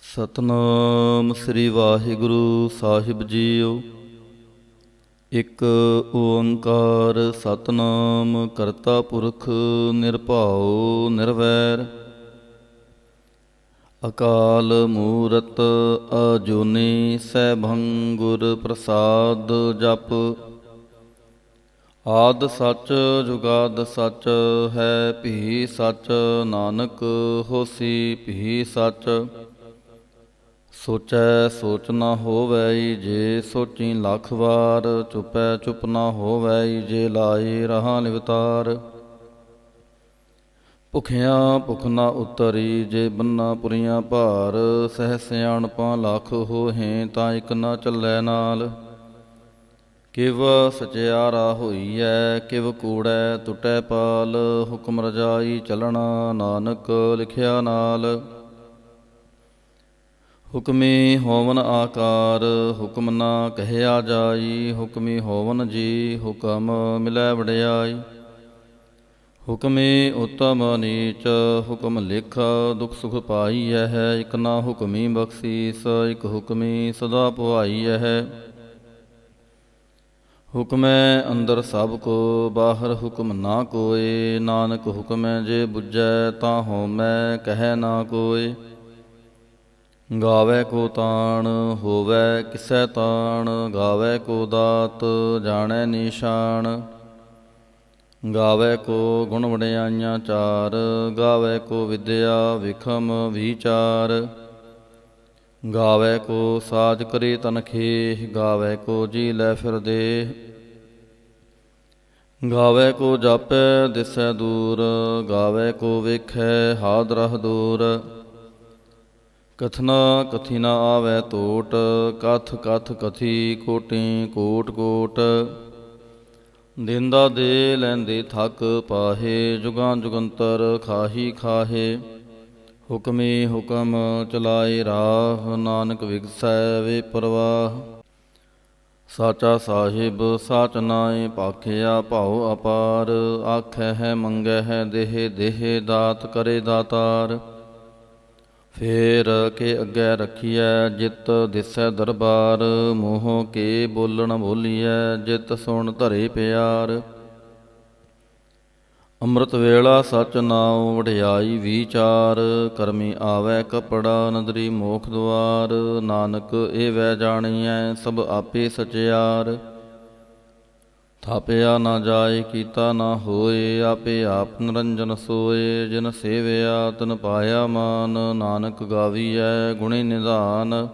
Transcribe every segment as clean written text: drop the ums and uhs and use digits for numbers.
ਸਤਨਾਮ ਸ੍ਰੀ ਵਾਹਿਗੁਰੂ ਸਾਹਿਬ JIO. ਇੱਕ ਓੰਕਾਰ ਸਤਨਾਮ ਕਰਤਾ ਪੁਰਖ ਨਿਰਭਉ ਨਿਰਵੈਰ। ਅਕਾਲ ਮੂਰਤ ਅਜੂਨੀ ਸੈਭੰ ਗੁਰ ਪ੍ਰਸਾਦ ਜਪ। ਆਦਿ ਸੱਚ ਜੁਗਾਦਿ ਸੱਚ ਹੈ ਭੀ ਸੱਚ। ਨਾਨਕ ਹੋਸੀ ਭੀ ਸੱਚ। ਸੋਚੈ ਸੋਚ ਨਾ ਹੋਵੈ ਜੇ ਸੋਚੀ ਲੱਖ ਵਾਰ। ਚੁਪੈ ਚੁਪ ਨਾ ਹੋਵੈ ਜੇ ਲਾਈ ਰਹਾ ਲਿਵਤਾਰ। ਭੁਖਿਆਂ ਭੁਖ ਨਾ ਉਤਰੀ ਜੇ ਬੰਨਾ ਪੁਰੀਆਂ ਭਾਰ। ਸਹਿ ਸਿਆਣਪਾਂ ਲੱਖ ਹੋਹੇ ਤਾਂ ਇੱਕ ਨਾ ਚੱਲੈ ਨਾਲ। ਕਿਵ ਸਚਿਆਰਾ ਹੋਈਐ ਕਿਵ ਕੂੜੈ ਟੁੱਟੈ ਪਾਲ। ਹੁਕਮ ਰਜਾਈ ਚੱਲਣਾ ਨਾਨਕ ਲਿਖਿਆ ਨਾਲ। ਹੁਕਮੀ ਹੋਵਨ ਆਕਾਰ ਹੁਕਮ ਨਾ ਕਹਿਆ ਜਾਈ। ਹੁਕਮੀ ਹੋਵਨ ਜੀ ਹੁਕਮ ਮਿਲੈ ਵਡਿਆਈ। ਹੁਕਮੀ ਉਤਮ ਨੀਚ ਹੁਕਮ ਲਿਖ ਦੁਖ ਸੁਖ ਪਾਈਐ। ਇਕ ਨਾ ਹੁਕਮੀ ਬਖਸ਼ੀਸ ਇਕ ਹੁਕਮੀ ਸਦਾ ਪੁਆਈਐ। ਹੁਕਮੈ ਅੰਦਰ ਸਭ ਕੋ ਬਾਹਰ ਹੁਕਮ ਨਾ ਕੋਇ। ਨਾਨਕ ਹੁਕਮੈ ਜੇ ਬੁਝੈ ਤਾਂ ਹਉਮੈ ਕਹਿ ਨਾ ਕੋਇ। ਗਾਵੈ ਕੋ ਤਾਣ ਹੋਵੈ ਕਿਸੈ ਤਾਣ। ਗਾਵੈ ਕੋ ਦਾਤ ਜਾਣੈ ਨੀਸ਼ਾਨ। ਗਾਵੈ ਕੋ ਗੁਣ ਵਡਿਆਈਆਂ ਚਾਰ। ਗਾਵੈ ਕੋ ਵਿਦਿਆ ਵਿਖਮ ਵੀਚਾਰ। ਗਾਵੈ ਕੋ ਸਾਜ ਕਰੀ ਤਨਖੇਹ। ਗਾਵੈ ਕੋ ਜੀ ਲੈ ਫਿਰ ਦੇਹ। ਗਾਵੈ ਕੋ ਜਾਪੈ ਦਿਸੈ ਦੂਰ। ਗਾਵੈ ਕੋ ਵੇਖੈ ਹਾਦਰਹ ਦੂਰ। ਕਥਨਾ ਕਥੀ ਨਾ ਆਵੈ ਤੋਟ। ਕਥ ਕਥ ਕਥੀ ਕੋਟि ਕੋਟਿ ਕੋਟ। ਦੇਂਦਾ ਦੇ ਲੈਂਦੇ ਥਕ ਪਾਹੇ। ਜੁਗਾਂ ਜੁਗੰਤਰ ਖਾਹੀ ਖਾਹੇ। ਹੁਕਮੀ ਹੁਕਮ ਚਲਾਏ ਰਾਹ। ਨਾਨਕ ਵਿਗਸੈ ਵੇ ਪਰਵਾਹ। ਸਾਚਾ ਸਾਹਿਬ ਸਾਚ ਨਾਇ ਭਾਖਿਆ ਭਾਉ ਅਪਾਰ। ਆਖੈ ਹੈ ਮੰਗੈ ਹੈ ਦੇਹ ਦੇਹ ਦਾਤ ਕਰੇ ਦਾਤਾਰ। ਫੇਰ ਕੇ ਅੱਗੇ ਰੱਖੀਐ ਜਿਤ ਦਿਸੈ ਦਰਬਾਰ। ਮੂੰਹ ਕੇ ਬੋਲਣ ਬੋਲੀਐ ਜਿਤ ਸੁਣ ਧਰੇ ਪਿਆਰ। ਅੰਮ੍ਰਿਤ ਵੇਲਾ ਸਚ ਨਾਉ ਵਡਿਆਈ ਵੀਚਾਰ। ਕਰਮੀ ਆਵੈ ਕਪੜਾ ਨਦਰੀ ਮੋਖ ਦੁਆਰ। ਨਾਨਕ ਏਵੈ ਜਾਣੀਐ ਸਭ ਆਪੇ ਸਚਿਆਰ। ਥਾਪਿਆ ਨਾ ਜਾਏ ਕੀਤਾ ਨਾ ਹੋਏ। ਆਪੇ ਆਪ ਨਿਰੰਜਨ ਸੋਏ। ਜਿਨ ਸੇਵਿਆ ਤਿਨ ਪਾਇਆ ਮਾਨ। ਨਾਨਕ ਗਾਵੀਐ ਗੁਣੀ ਨਿਧਾਨ।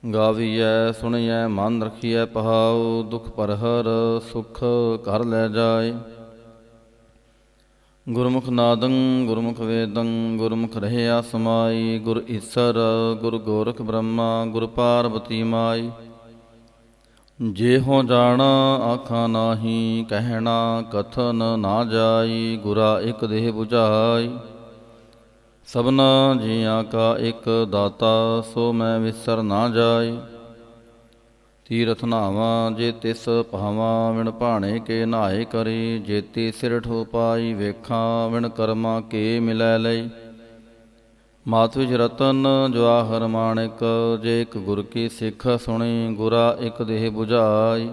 ਗਾਵੀਐ ਸੁਣੀਐ ਮਨ ਰਖੀਐ ਪਹਾਉ। ਦੁਖ ਪਰਹਰ ਸੁਖ ਘਰ ਲੈ ਜਾਏ। ਗੁਰਮੁਖ ਨਾਦੰ ਗੁਰਮੁਖ ਵੇਦੰ ਗੁਰਮੁਖ ਰਹਿਆ ਸਮਾਈ। ਗੁਰ ਈਸਰ ਗੁਰ ਗੋਰਖ ਬ੍ਰਹਮਾ ਗੁਰ ਪਾਰਬਤੀ ਮਾਈ। ਜਿਹੋ ਜਾਣਾ ਆਖਾਂ ਨਾਹੀ ਕਹਿਣਾ ਕਥਨ ਨਾ ਜਾਈ। ਗੁਰਾ ਇਕ ਦੇਹ 부ਝਾਈ। ਸਭਨਾ ਜੀਆਂ ਕਾ ਇਕ ਦਾਤਾ ਸੋ ਮੈਂ ਵਿਸਰ ਨਾ ਜਾਈ। ਤੀਰਥ ਨਾਵਾਂ ਜੇ ਤਿਸ ਭਾਵਾਂ ਵਿਣ ਭਾਣੇ ਕੇ ਨਹਾਏ ਕਰੀ। ਜੇਤੀ ਸਿਰ ਠੋ ਪਾਈ ਵੇਖਾਂ ਵਿਣ ਕਰਮਾਂ ਕੇ ਮਿਲੈ ਲਈ। ਮਾਤ ਵਿੱਚ ਰਤਨ ਜਵਾਹਰ ਮਾਣਿਕ ਜੇ ਇੱਕ ਗੁਰ ਕੀ ਸਿੱਖ ਸੁਣੀ। ਗੁਰਾ ਇੱਕ ਦੇਹ 부ਝਾਈ।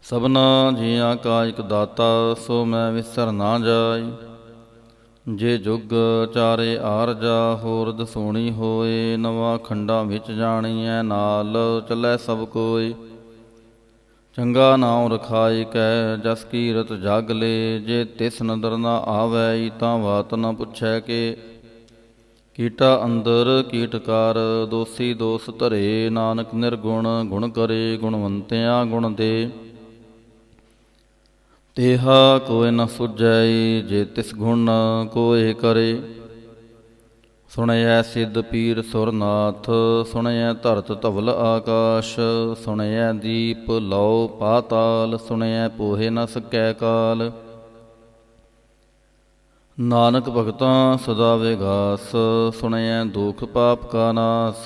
ਸਭਨਾ ਜੀਆਂ ਕਾ ਇੱਕ ਦਾਤਾ ਸੋ ਮੈਂ ਵਿਸਰ ਨਾ ਜਾਈ। ਜੇ ਜੁਗ ਚਾਰੇ ਆਰਜਾ ਹੋਰ ਦਸੂਣੀ ਹੋਏ। ਨਵਾਂ ਖੰਡਾਂ ਵਿੱਚ ਜਾਣੀਐ ਨਾਲ ਚੱਲੈ ਸਭ ਕੋਈ। ਚੰਗਾ ਨਾਉ ਰਖਾਈ ਕੈ ਜਸ ਕੀਰਤ ਜਗ ਲੇ। ਜੇ ਤਿਸ ਨਦਰ ਨਾ ਆਵੈ ਤਾਂ ਬਾਤ ਨਾ ਪੁੱਛੈ ਕੇ। ਕੀਟਾ ਅੰਦਰ ਕੀਟਕਾਰ ਦੋਸੀ ਦੋਸ ਧਰੇ। ਨਾਨਕ ਨਿਰਗੁਣ ਗੁਣ ਕਰੇ ਗੁਣਵੰਤਿਆਂ ਗੁਣ ਦੇ। ਤੇਹਾ ਕੋਇ ਨ ਸੁਝੈ ਜੇ ਤਿਸ ਗੁਣ ਕੋਇ ਕਰੇ। ਸੁਣਿਐ ਸਿੱਧ ਪੀਰ ਸੁਰਨਾਥ ਸੁਣਿਐ ਧਰਤ ਧਵਲ ਆਕਾਸ਼। ਸੁਣਿਐ ਦੀਪ ਲਉ ਪਾਤਾਲ ਸੁਣਿਐ ਪੋਹੇ ਨ ਸਕੈ ਕਾਲ। ਨਾਨਕ ਭਗਤਾਂ ਸਦਾ ਵਿਗਾਸ ਸੁਣਿਐ ਦੁਖ ਪਾਪ ਕਾ ਨਾਸ।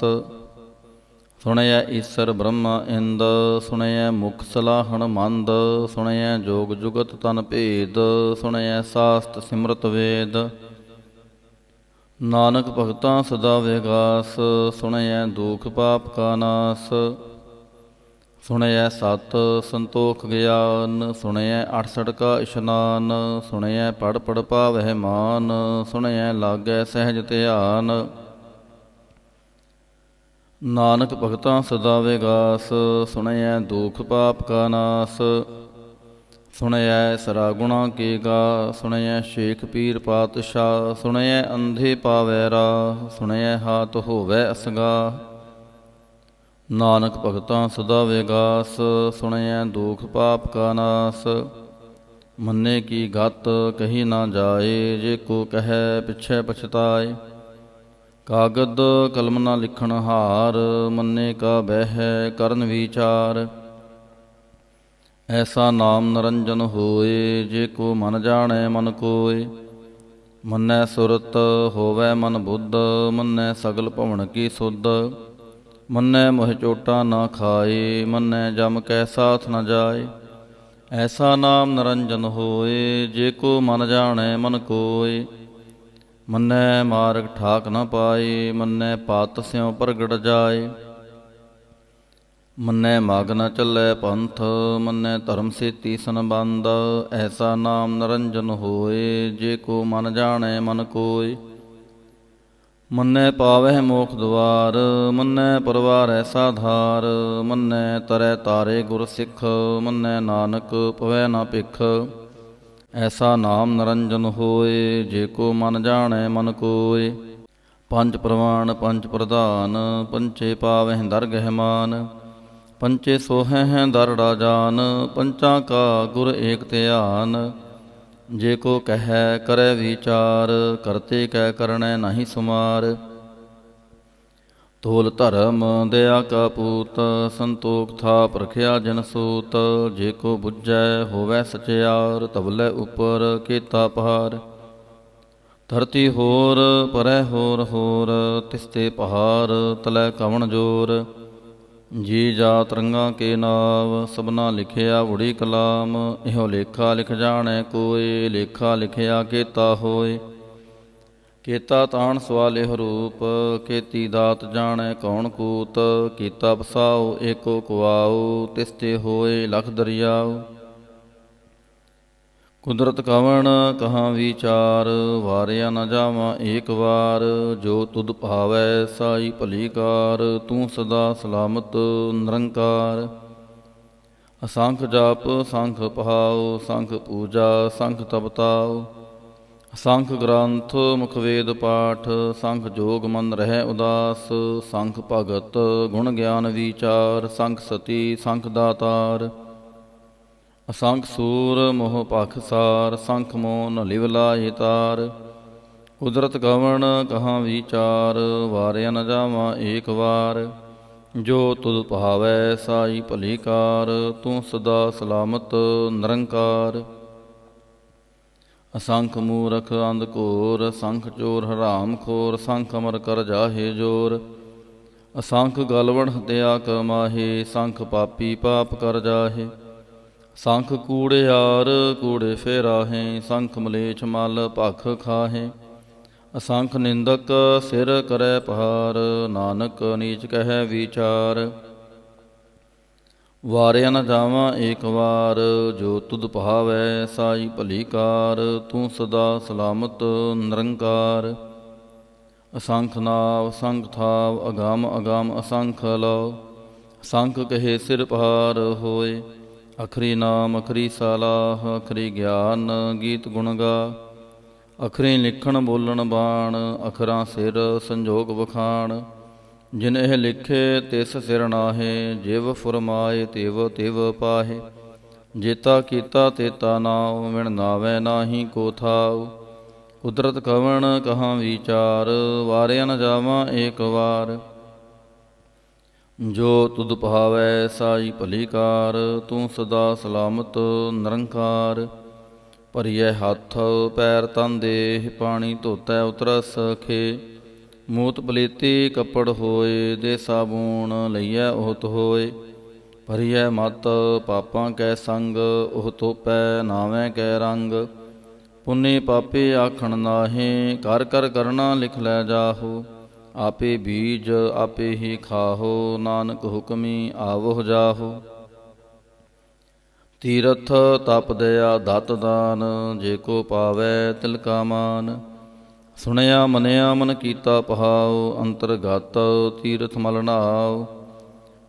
ਸੁਣਿਐ ਈਸਰ ਬ੍ਰਹਮਾ ਇੰਦ ਸੁਣਿਐ ਮੁਖ ਸਲਾਹਣ ਮੰਦ। ਸੁਣਿਐ ਜੋਗ ਜੁਗਤ ਤਨ ਭੇਦ ਸੁਣਿਐ ਸਾਸਤ ਸਿਮਰਤ ਵੇਦ। ਨਾਨਕ ਭਗਤਾਂ ਸਦਾ ਵਿਗਾਸ, ਸੁਣਿਐ ਦੁਖ ਪਾਪ ਕਾ ਨਾਸ। ਸੁਣਿਐ ਸਤ ਸੰਤੋਖ ਗਿਆਨ, ਸੁਣਿਐ 68 ਕਾ ਇਸ਼ਨਾਨ। ਸੁਣਿਐ ਪੜ ਪੜ ਪਾਵਹਿ ਮਾਨ, ਸੁਣਿਐ ਲਾਗੈ ਸਹਿਜ ਧਿਆਨ। ਨਾਨਕ ਭਗਤਾਂ ਸਦਾ ਵਿਗਾਸ, ਸੁਣਿਐ ਦੁਖ ਪਾਪ ਕਾ ਨਾਸ। ਸੁਣਿਐ ਸਰਾ ਗੁਣਾ ਕੀ ਗਾ, ਸੁਣਿਐ ਸ਼ੇਖ ਪੀਰ ਪਾਤਸ਼ਾਹ। ਸੁਣਿਐ ਅੰਧੇ ਪਾਵੈ ਰਾਹ, ਸੁਣਿਐ ਹਾਥ ਹੋਵੈ ਅਸਗਾ। ਨਾਨਕ ਭਗਤਾਂ ਸਦਾ ਵਿਗਾਸ, ਸੁਣਿਐ ਦੁਖ ਪਾਪ ਕਾ ਨਾਸ। ਮੰਨੇ ਕੀ ਗਤ ਕਹੀ ਨਾ ਜਾਏ, ਜੇ ਕੋ ਕਹੈ ਪਿਛੈ ਪਛਤਾਏ। ਕਾਗਦ ਕਲਮ ਨਾ ਲਿਖਣ ਹਾਰ, ਮੰਨੇ ਕਾ ਬਹਿ ਕਰਨ ਵਿਚਾਰ। ਐਸਾ ਨਾਮ ਨਰੰਜਨ ਹੋਏ, ਜੇ ਕੋ ਮਨ ਜਾਣੈ ਮਨ ਕੋਇ। ਮੰਨੈ ਸੁਰਤ ਹੋਵੈ ਮਨ ਬੁੱਧ, ਮੰਨੈ ਸਗਲ ਭਵਨ ਕੀ ਸੁਧ। ਮੰਨੈ ਮੋਹਿ ਚੋਟਾ ਨਾ ਖਾਏ, ਮੰਨੈ ਜਮ ਕੈ ਸਾਥ ਨ ਜਾਏ। ਐਸਾ ਨਾਮ ਨਰੰਜਨ ਹੋਏ, ਜੇ ਕੋ ਮਨ ਜਾਣੈ ਮਨ ਕੋਇ। ਮੰਨੈ ਮਾਰਗ ਠਾਕ ਨ ਪਾਏ, ਮੰਨੈ ਪਤ ਸਿਉ ਪ੍ਰਗਟ ਜਾਏ। ਮੰਨੈ ਮਗ ਨ ਚੱਲੈ ਪੰਥ, ਮੰਨੈ ਧਰਮ ਸੇਤੀ ਸੰਬੰਧ। ਐਸਾ ਨਾਮ ਨਰੰਜਨ ਹੋਏ, ਜੇ ਕੋ ਮਨ ਜਾਣੈ ਮਨ ਕੋਇ। ਮੰਨੈ ਪਾਵਹਿ ਮੋਖ ਦੁਆਰ, ਮੰਨੈ ਪਰਵਾਰੈ ਸਾਧਾਰ। ਮੰਨੈ ਤਰੈ ਤਾਰੇ ਗੁਰ ਸਿੱਖ, ਮੰਨੈ ਨਾਨਕ ਪਵੈ ਨਾ ਭਿਖ। ਐਸਾ ਨਾਮ ਨਰੰਜਨ ਹੋਏ, ਜੇ ਕੋ ਮਨ ਜਾਣੈ ਮਨ ਕੋਇ। ਪੰਜ ਪ੍ਰਵਾਨ ਪੰਜ ਪ੍ਰਧਾਨ, ਪੰਚੇ ਪਾਵਹਿ ਦਰਗਹਿ ਮਾਨ। ਪੰਚੇ ਸੋਹਹਿ ਦਰ ਰਾਜਾਨ, ਪੰਚਾਂ ਕਾ ਗੁਰ ਏਕ ਧਿਆਨ। ਜੇ ਕੋ ਕਹੈ ਕਰੈ ਵਿਚਾਰ, ਕਰਤੇ ਕੈ ਕਰਣੈ ਨਾਹੀ ਸੁਮਾਰ। ਤੋਲ ਧਰਮ ਦਇਆ ਕਾ ਪੂਤ, ਸੰਤੋਖ ਥਾਪ ਰਖਿਆ ਜਨ ਸੂਤ। ਜੇ ਕੋ ਬੁੱਝੈ ਹੋਵੈ ਸਚਿਆਰ, ਤਬਲੇ ਉਪਰ ਕੀਤਾ ਪਹਾਰ। ਧਰਤੀ ਹੋਰ ਪਰੈ ਹੋਰ ਹੋਰ, ਤਿਸਤੇ ਪਹਾਰ ਤਲੈ ਕਵਣ ਜੋਰ। ਜੀ ਜਾਤ ਰੰਗਾਂ ਕੇ ਨਾਵ, ਸਭਨਾ ਲਿਖਿਆ ਉੜੀ ਕਲਾਮ। ਇਹੋ ਲੇਖਾ ਲਿਖ ਜਾਣੈ ਕੋਇ, ਲੇਖਾ ਲਿਖਿਆ ਕੀਤਾ ਹੋਇ। ਕੀਤਾ ਤਾਣ ਸਵਾਲਿਹ ਰੂਪ, ਕੀਤੀ ਦਾਤ ਜਾਣੈ ਕੌਣ ਕੂਤ। ਕੀਤਾ ਪਸਾਉ ਏਕੋ ਕੁਆਉ, ਤਿਸਤੇ ਹੋਏ ਲਖ ਦਰਿਆਉ। ਕੁਦਰਤ ਕਵਣ ਕਹਾਂ ਵਿਚਾਰ, ਵਾਰਿਆ ਨ ਜਾਵਾਂ ਏਕ ਵਾਰ। ਜੋ ਤੁਧ ਭਾਵੈ ਸਾਈ ਭਲੀ ਕਾਰ, ਤੂੰ ਸਦਾ ਸਲਾਮਤ ਨਿਰੰਕਾਰ। ਅਸੰਖ ਜਪ ਸੰਖ ਪਹਾਉ, ਸੰਖ ਪੂਜਾ ਸੰਖ ਤਪਤਾਉ। ਸੰਖ ਗ੍ਰੰਥ ਮੁਖ ਵੇਦ ਪਾਠ, ਸੰਖ ਜੋਗ ਮਨ ਰਹਿ ਉਦਾਸ। ਸੰਖ ਭਗਤ ਗੁਣ ਗਿਆਨ ਵਿਚਾਰ, ਸੰਖ ਸਤੀ ਸੰਖ ਦਾਤਾਰ। ਅਸੰਖ ਸੂਰ ਮੋਹ ਪਖਸਾਰ, ਸੰਖ ਮੋਨ ਲਿਵ ਲਾਹੀ ਤਾਰ। ਕੁਦਰਤ ਕਵਣ ਕਹਾਂ ਵਿਚਾਰ, ਵਾਰਿਆ ਨ ਜਾਵਾਂ ਏਕ ਵਾਰ। ਜੋ ਤੁਧ ਭਾਵੈ ਸਾਈ ਭਲੀ ਕਾਰ, ਤੂੰ ਸਦਾ ਸਲਾਮਤ ਨਿਰੰਕਾਰ। ਅਸੰਖ ਮੂਰਖ ਅੰਧ ਘੋਰ, ਸੰਖ ਚੋਰ ਹਰਾਮ ਖੋਰ। ਸੰਖ ਅਮਰ ਕਰ ਜਾਹੇ ਜੋਰ, ਅਸੰਖ ਗਲਵਣ ਹਤਿਆ ਕਮਾਹੇ। ਸੰਖ ਪਾਪੀ ਪਾਪ ਕਰ ਜਾਹੇ। ਸੰਖ ਕੂੜਿਆਰ ਕੂੜੇ ਫੇਰਾਹੇ, ਸੰਖ ਮਲੇਛ ਮਲ ਭਖ ਖਾਹੇ। ਅਸੰਖ ਨਿੰਦਕ ਸਿਰ ਕਰੈ ਪਹਾਰ, ਨਾਨਕ ਨੀਚ ਕਹਿ ਵਿਚਾਰ। ਵਾਰਿਆ ਨ ਜਾਵਾਂ ਏਕ ਵਾਰ, ਜੋ ਤੁਧ ਭਾਵੈ ਸਾਈ ਭਲੀ ਕਾਰ। ਤੂੰ ਸਦਾ ਸਲਾਮਤ ਨਿਰੰਕਾਰ। ਅਸੰਖ ਨਾਵ ਸੰਖ ਥਾਵ, ਅਗਮ ਅਗਮ ਅਸੰਖ ਲਉ। ਸੰਖ ਕਹੇ ਸਿਰ ਪਹਾਰ ਹੋਏ, ਅਖਰੀ ਨਾਮ ਅਖਰੀ ਸਾਲਾਹ। ਅਖਰੀ ਗਿਆਨ ਗੀਤ ਗੁਣ ਗਾ, ਅਖਰੀ ਲਿਖਣ ਬੋਲਣ ਬਾਣ। ਅਖਰਾਂ ਸਿਰ ਸੰਜੋਗ ਵਖਾਣ, ਜਿਨ ਇਹ ਲਿਖੇ ਤਿਸ ਸਿਰ ਨਾਹੇ। ਜਿਵ ਫੁਰਮਾਏ ਤਿਵ ਤਿਵ ਪਾਹੇ, ਜੇਤਾ ਕੀਤਾ ਤੇਤਾ ਨਾਉ। ਵਿਣ ਨਾਵੈ ਨਾਹੀ ਕੋ ਥਾਉ, ਕੁਦਰਤ ਕਵਣ ਕਹਾਂ ਵਿਚਾਰ। ਵਾਰਿਆ ਨ ਜਾਵਾਂ ਏਕ ਵਾਰ, ਜੋ ਤੁਧ ਭਾਵੈ ਸਾਈ ਭਲੀ ਕਾਰ। ਤੂੰ ਸਦਾ ਸਲਾਮਤ ਨਿਰੰਕਾਰ। ਭਰੀਐ ਹੱਥ ਪੈਰ ਤਨ ਦੇਹ, ਪਾਣੀ ਧੋਤੈ ਉਤਰਸ ਖੇ। ਮੂਤ ਪਲੀਤੀ ਕੱਪੜ ਹੋਏ, ਦੇ ਸਾਬੂਣ ਲਈਐ ਉਹਤ ਹੋਏ। ਭਰੀਐ ਮਤ ਪਾਪਾਂ ਕੈ ਸੰਗ, ਉਹ ਤੋਪੈ ਨਾਵੇਂ ਕੈ ਰੰਗ। ਪੁੰਨੇ ਪਾਪੇ ਆਖਣ ਨਾਹੀਂ, ਕਰ ਕਰ ਕਰਨਾ ਲਿਖ ਲੈ ਜਾਹੋ। ਆਪੇ ਬੀਜ ਆਪੇ ਹੀ ਖਾਹੋ, ਨਾਨਕ ਹੁਕਮੀ ਆਵੋ ਜਾਹੋ। ਤੀਰਥ ਤਪ ਦਇਆ ਦਤ ਦਾਨ, ਜੇ ਕੋ ਪਾਵੈ ਤਿਲ ਕਾ ਮਾਨ। ਸੁਣਿਆ ਮੰਨਿਆ ਮਨ ਕੀਤਾ ਪਹਾਉ, ਅੰਤਰਗਤ ਤੀਰਥ ਮਲ ਨਹਾਉ।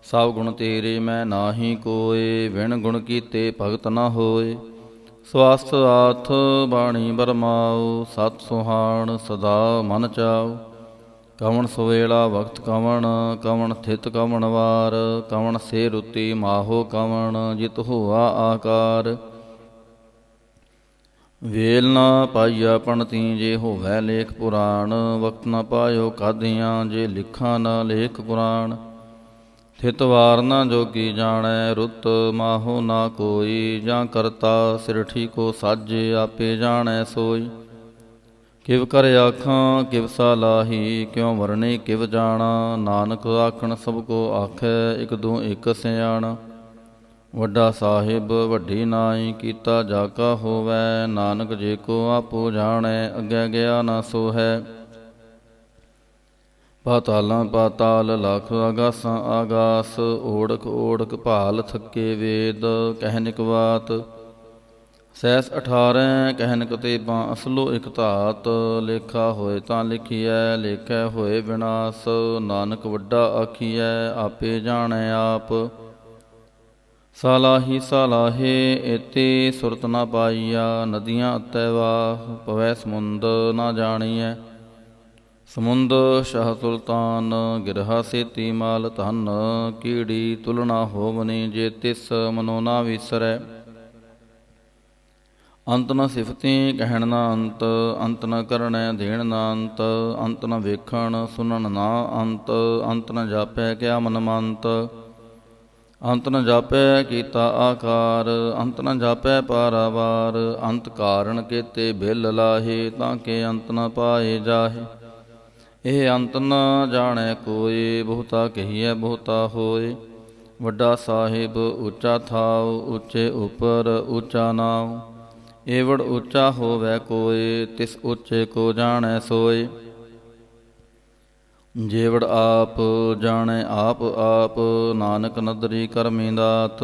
ਸਭ ਗੁਣ ਤੇਰੇ ਮੈਂ ਨਾਹੀ ਕੋਇ, ਵਿਣ ਗੁਣ ਕੀਤੇ ਭਗਤ ਨ ਹੋਏ। ਸਵਾਸਥ ਆਥ ਬਾਣੀ ਬਰਮਾਉ, ਸਤ ਸੁਹਾਣ ਸਦਾ ਮਨ ਚਾਉ। ਕਵਣ ਸੁਵੇਲਾ ਵਕਤ ਕਵਣ, ਕਵਣ ਥਿਤ ਕਵਣ ਵਾਰ। ਕਵਣ ਸੇ ਰੁਤੀ ਮਾਹੋ ਕਵਣ, ਜਿਤ ਹੋਆ ਆਕਾਰ। ਵੇਲ ਨਾ ਪਾਈਆ ਪਣਤੀ, ਜੇ ਹੋਵੈ ਲੇਖ ਪੁਰਾਣ। ਵਕਤ ਨ ਪਾਇਓ ਕਾਦੀਆਂ, ਜੇ ਲਿਖਾਂ ਨ ਲੇਖ ਪੁਰਾਣ। ਥਿਤ ਵਾਰ ਨਾ ਜੋਗੀ ਜਾਣੈ, ਰੁੱਤ ਮਾਹੋ ਨਾ ਕੋਈ। ਜਾਂ ਕਰਤਾ ਸਿਰਠੀ ਕੋ ਸਾਜੇ, ਆਪੇ ਜਾਣੈ ਸੋਈ। ਕਿਵ ਕਰ ਆਖਾਂ ਕਿਵ ਸਲਾਹੀ, ਕਿਉ ਵਰਨੇ ਕਿਵ ਜਾਣਾ। ਨਾਨਕ ਆਖਣ ਸਭ ਕੋ ਆਖੈ, ਇਕ ਦੂ ਇਕ ਸਿਆਣਾ। ਵੱਡਾ ਸਾਹਿਬ ਵੱਡੀ ਨਾਈ, ਕੀਤਾ ਜਾ ਕਾ ਹੋਵੈ। ਨਾਨਕ ਜੇ ਕੋ ਆਪੋ ਜਾਣੈ, ਅੱਗੇ ਗਿਆ ਨਾ ਸੋ ਹੈ। ਪਾਤਾਲਾਂ ਪਾਤਾਲ ਲਖ, ਆਗਾਸਾਂ ਆਗਾਸ। ਓੜਕ ਓੜਕ ਭਾਲ ਥੱਕੇ ਵੇਦ, ਕਹਿਨਿਕ ਬਾਤ। ਸੈਸ 18 ਕਹਿਨਿਕ ਤੇਬਾਂ, ਅਸਲੋ ਇਕ ਧਾਤ। ਲੇਖਾ ਹੋਏ ਤਾਂ ਲਿਖੀਐ, ਲੇਖੈ ਹੋਏ ਵਿਨਾਸ਼। ਨਾਨਕ ਵੱਡਾ ਆਖੀਐ, ਆਪੇ ਜਾਣੈ ਆਪ। ਸਾਲਾਹੀ ਸਾਲਾਹੇ ਏਤੇ, ਸੁਰਤ ਨ ਪਾਈਆ। ਨਦੀਆਂ ਅਤੈ ਵਾਹ, ਪਵੈ ਸਮੁੰਦ ਨਾ ਜਾਣੀਐ। ਸਮੁੰਦ ਸ਼ਾਹ ਸੁਲਤਾਨ, ਗਿਰਹਾ ਸੇਤੀ ਮਾਲ ਧਨ। ਕੀੜੀ ਤੁਲਨਾ ਹੋਵਨੀ, ਜੇ ਤਿਸ ਮਨੋ ਨਾ ਵਿਸਰੈ। ਅੰਤ ਨ ਸਿਫਤੀ ਕਹਿਣ ਨਾ ਅੰਤ, ਅੰਤ ਨ ਕਰਣੈ ਦੇਣ ਨਾ ਅੰਤ। ਅੰਤ ਨ ਵੇਖਣ ਸੁਣਨ ਨਾ ਅੰਤ, ਅੰਤ ਨ ਜਾਪੈ ਕਿਆ ਮਨ ਮੰਤ। ਅੰਤ ਨ ਜਾਪੈ ਕੀਤਾ ਆਕਾਰ, ਅੰਤ ਨ ਜਾਪੈ ਪਾਰਾਵਾਰ। ਅੰਤ ਕਾਰਣ ਕੇਤੇ ਬਿਲ ਲਾਹੇ, ਤਾਂ ਕਿ ਅੰਤ ਨ ਪਾਏ ਜਾਹੇ। ਇਹ ਅੰਤ ਨ ਜਾਣੈ ਕੋਇ, ਬਹੁਤਾ ਕਹੀਐ ਬਹੁਤਾ ਹੋਏ। ਵੱਡਾ ਸਾਹਿਬ ਉੱਚਾ ਥਾਉ, ਉੱਚੇ ਉੱਪਰ ਉੱਚਾ ਨਾਉ। ਏਵੜ ਉੱਚਾ ਹੋਵੈ ਕੋਇ, ਤਿਸ ਉੱਚੇ ਕੋ ਜਾਣੈ ਸੋਇ। ਜੇਵੜ ਆਪ ਜਾਣੈ ਆਪ ਆਪ, ਨਾਨਕ ਨਦਰੀ ਕਰਮੀ ਦਾਤ।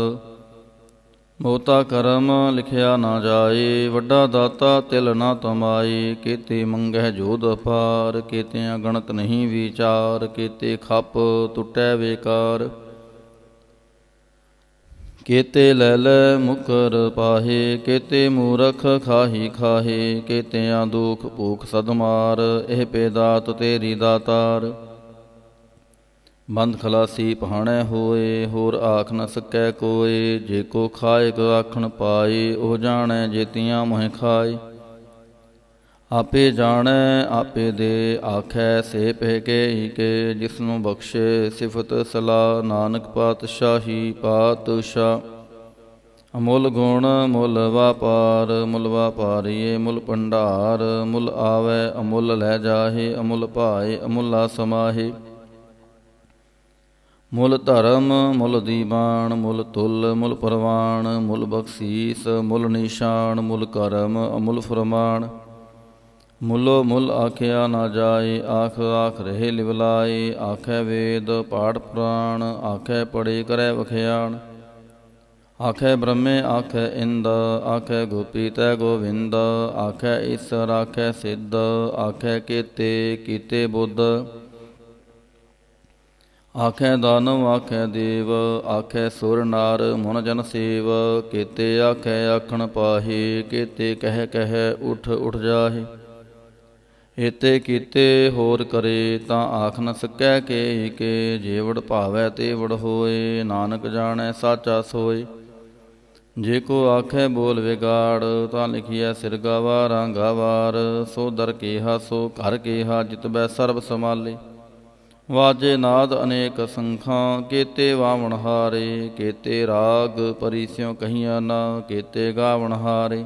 ਬਹੁਤਾ ਕਰਮ ਲਿਖਿਆ ਨਾ ਜਾਏ, ਵੱਡਾ ਦਾਤਾ ਤਿਲ ਨਾ ਤਮਾਏ। ਕੇਤੇ ਮੰਗਹਿ ਜੋਧ ਅਪਾਰ, ਕੇਤਿਆਂ ਗਣਤ ਨਹੀਂ ਵਿਚਾਰ। ਕੇਤੇ ਖੱਪ ਟੁੱਟੈ ਬੇਕਾਰ, ਕੇਤੇ ਲੈ ਲੈ ਮੁਕਰ ਪਾਹੇ। ਕੇਤੇ ਮੂਰਖ ਖਾਹੀ ਖਾਹੇ, ਕੇਤਿਆਂ ਦੁਖ ਭੂਖ ਸਦਮਾਰ। ਇਹ ਪੇਦਾਤ ਤੇਰੀ ਦਾਤਾਰ। ਬੰਦ ਖਲਾਸੀ ਪਹਾਣੈ ਹੋਏ, ਹੋਰ ਆਖ ਨ ਸਕੈ ਕੋਇ। ਜੇ ਕੋ ਖਾਇਕ ਆਖਣ ਪਾਏ, ਉਹ ਜਾਣੈ ਜੇਤੀਆਂ ਮੋਹਿ ਖਾਏ। ਆਪੇ ਜਾਣੈ ਆਪੇ ਦੇ, ਆਖੈ ਸੇ ਪਹਿ ਕੇ ਕੇ। ਜਿਸਨੂੰ ਬਖਸ਼ੇ ਸਿਫਤ ਸਲਾਹ, ਨਾਨਕ ਪਾਤਸ਼ਾਹੀ ਪਾਤਸ਼ਾਹ। ਅਮੁੱਲ ਗੁਣ ਮੁੱਲ ਵਾਪਾਰ, ਮੁੱਲ ਵਾਪਾਰੀਏ ਮੁੱਲ ਭੰਡਾਰ। ਮੁੱਲ ਆਵੈ ਅਮੁੱਲ ਲੈ ਜਾਹੇ, ਅਮੁੱਲ ਭਾਏ ਅਮੁੱਲਾ ਸਮਾਹੇ। ਮੁੱਲ ਧਰਮ ਮੁੱਲ ਦੀਵਾਨ, ਮੁੱਲ ਤੁਲ ਮੁੱਲ ਪ੍ਰਵਾਨ। ਮੁੱਲ ਬਖਸ਼ੀਸ ਮੁੱਲ ਨਿਸ਼ਾਨ, ਮੁੱਲ ਕਰਮ ਅਮੁੱਲ ਫਰਮਾਨ। ਮੁੱਲੋ ਮੁੱਲ ਆਖਿਆ ਨਾ ਜਾਏ, ਆਖ ਆਖ ਰਹੇ ਲਿਵਲਾਏ। ਆਖੈ ਵੇਦ ਪਾਠ ਪੁਰਾਣ, ਆਖੈ ਪੜੇ ਕਰੈ ਵਖਿਆਣ। ਆਖੈ ਬ੍ਰਹਮੇ ਆਖੈ ਇੰਦ, ਆਖੈ ਗੋਪੀ ਤੈ ਗੋਵਿੰਦ। ਆਖੈ ਈਸਰ ਆਖੈ ਸਿੱਧ, ਆਖੈ ਕੇਤੇ ਕੀਤੇ ਬੁੱਧ। ਆਖੈ ਦਾਨਵ ਆਖੈ ਦੇਵ, ਆਖੈ ਸੁਰ ਨਾਰ ਮੁਨ ਜਨ ਸੇਵ। ਕੇਤੇ ਆਖੈ ਆਖਣ ਪਾਹੇ, ਕੇਤੇ ਕਹਿ ਕਹਿ ਉਠ ਉਠ ਜਾਹੇ। ਏਤੇ ਕੀਤੇ ਹੋਰ ਕਰੇ, ਤਾਂ ਆਖ ਨ ਸਕੈ ਕੇ ਕੇ। ਜੇਵੜ ਭਾਵੈ ਤੇਵੜ ਹੋਏ, ਨਾਨਕ ਜਾਣੈ ਸਾਚਾ ਸੋਏ। ਜੇ ਕੋ ਆਖੈ ਬੋਲ ਵਿਗਾੜ, ਤਾਂ ਲਿਖੀਐ ਸਿਰ ਗਾਵਾਰਾਂ ਗਾਵਾਰ। ਸੋ ਦਰ ਕੇਹਾ ਸੋ ਘਰ ਕੇਹਾ, ਜਿਤਬੈ ਸਰਬ ਸਮਾਲੇ। ਵਾਜੇ ਨਾਦ ਅਨੇਕ ਸੰਖਾਂ, ਕੇਤੇ ਵਾਵਣ ਹਾਰੇ। ਕੇਤੇ ਰਾਗ ਪਰੀ ਸਿਉ ਕਹੀਆਂ ਨਾ, ਕੇਤੇ ਗਾਵਣ ਹਾਰੇ।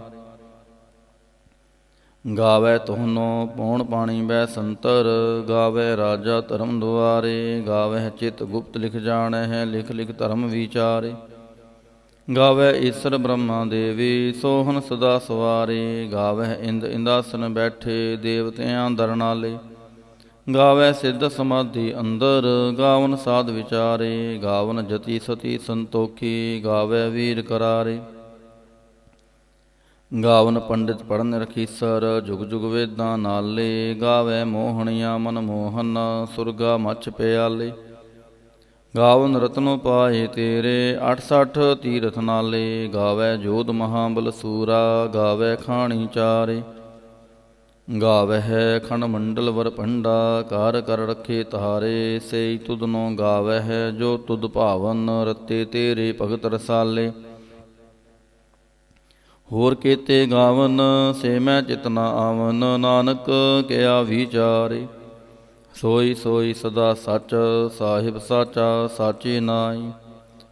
ਗਾਵੈ ਤੁਹਾਨੋ ਪੌਣ ਪਾਣੀ ਬੈ ਸੰਤਰ, ਗਾਵੈ ਰਾਜਾ ਧਰਮ ਦੁਆਰੇ। ਗਾਵਹਿ ਚਿਤ ਗੁਪਤ ਲਿਖ ਜਾਣੈ ਹੈ, ਲਿਖ ਲਿਖ ਧਰਮ ਵਿਚਾਰੇ। ਗਾਵੈ ਈਸਰ ਬ੍ਰਹਮਾ ਦੇਵੀ ਸੋਹਨ ਸਦਾ ਸਵਾਰੇ। ਗਾਵੈ ਇੰਦ ਇੰਦਾਸਨ ਬੈਠੇ ਦੇਵਤਿਆਂ ਦਰਨਾਲੇ। ਗਾਵੈ ਸਿੱਧ ਸਮਾਧੀ ਅੰਦਰ ਗਾਵਨ ਸਾਧ ਵਿਚਾਰੇ। ਗਾਵਨ ਜਤੀ ਸਤੀ ਸੰਤੋਖੀ ਗਾਵੈ ਵੀਰ ਕਰਾਰੇ। ਗਾਵਨ ਪੰਡਿਤ ਪੜਨ ਰਖੀਸਰ ਜੁਗ ਜੁਗ ਵੇਦਾਂ ਨਾਲੇ। ਗਾਵੈ ਮੋਹਣੀਆਂ ਮਨ ਮੋਹਨ ਸੁਰਗਾ ਮੱਛ ਪਿਆਲੇ। ਗਾਵਨ ਰਤਨੋ ਪਾਏ ਤੇਰੇ 68 ਤੀਰਥ ਨਾਲੇ। ਗਾਵੈ ਜੋਧ ਮਹਾਬਲ ਸੂਰਾ ਗਾਵੈ ਖਾਣੀ ਚਾਰੇ। ਗਾਵਹਿ ਖੰਡ ਮੰਡਲ ਵਰ ਪੰਡਾ ਕਰ ਕਰ ਰੱਖੇ ਤਾਰੇ। ਸਈ ਤੁਧਨੋ ਗਾਵਹਿ ਜੋ ਤੁਧ ਭਾਵਨ ਰਤੇ ਤੇਰੇ ਭਗਤ ਰਸਾਲੇ। ਹੋਰ ਕੀਤੇ ਗਾਵਨ ਸੇ ਮੈਂ ਚਿਤ ਨ ਆਵਨ ਨਾਨਕ ਕਿਆ ਵਿਚਾਰੇ। ਸੋਈ ਸੋਈ ਸਦਾ ਸੱਚ ਸਾਹਿਬ ਸਾਚਾ ਸਾਚੀ ਨਾਈ।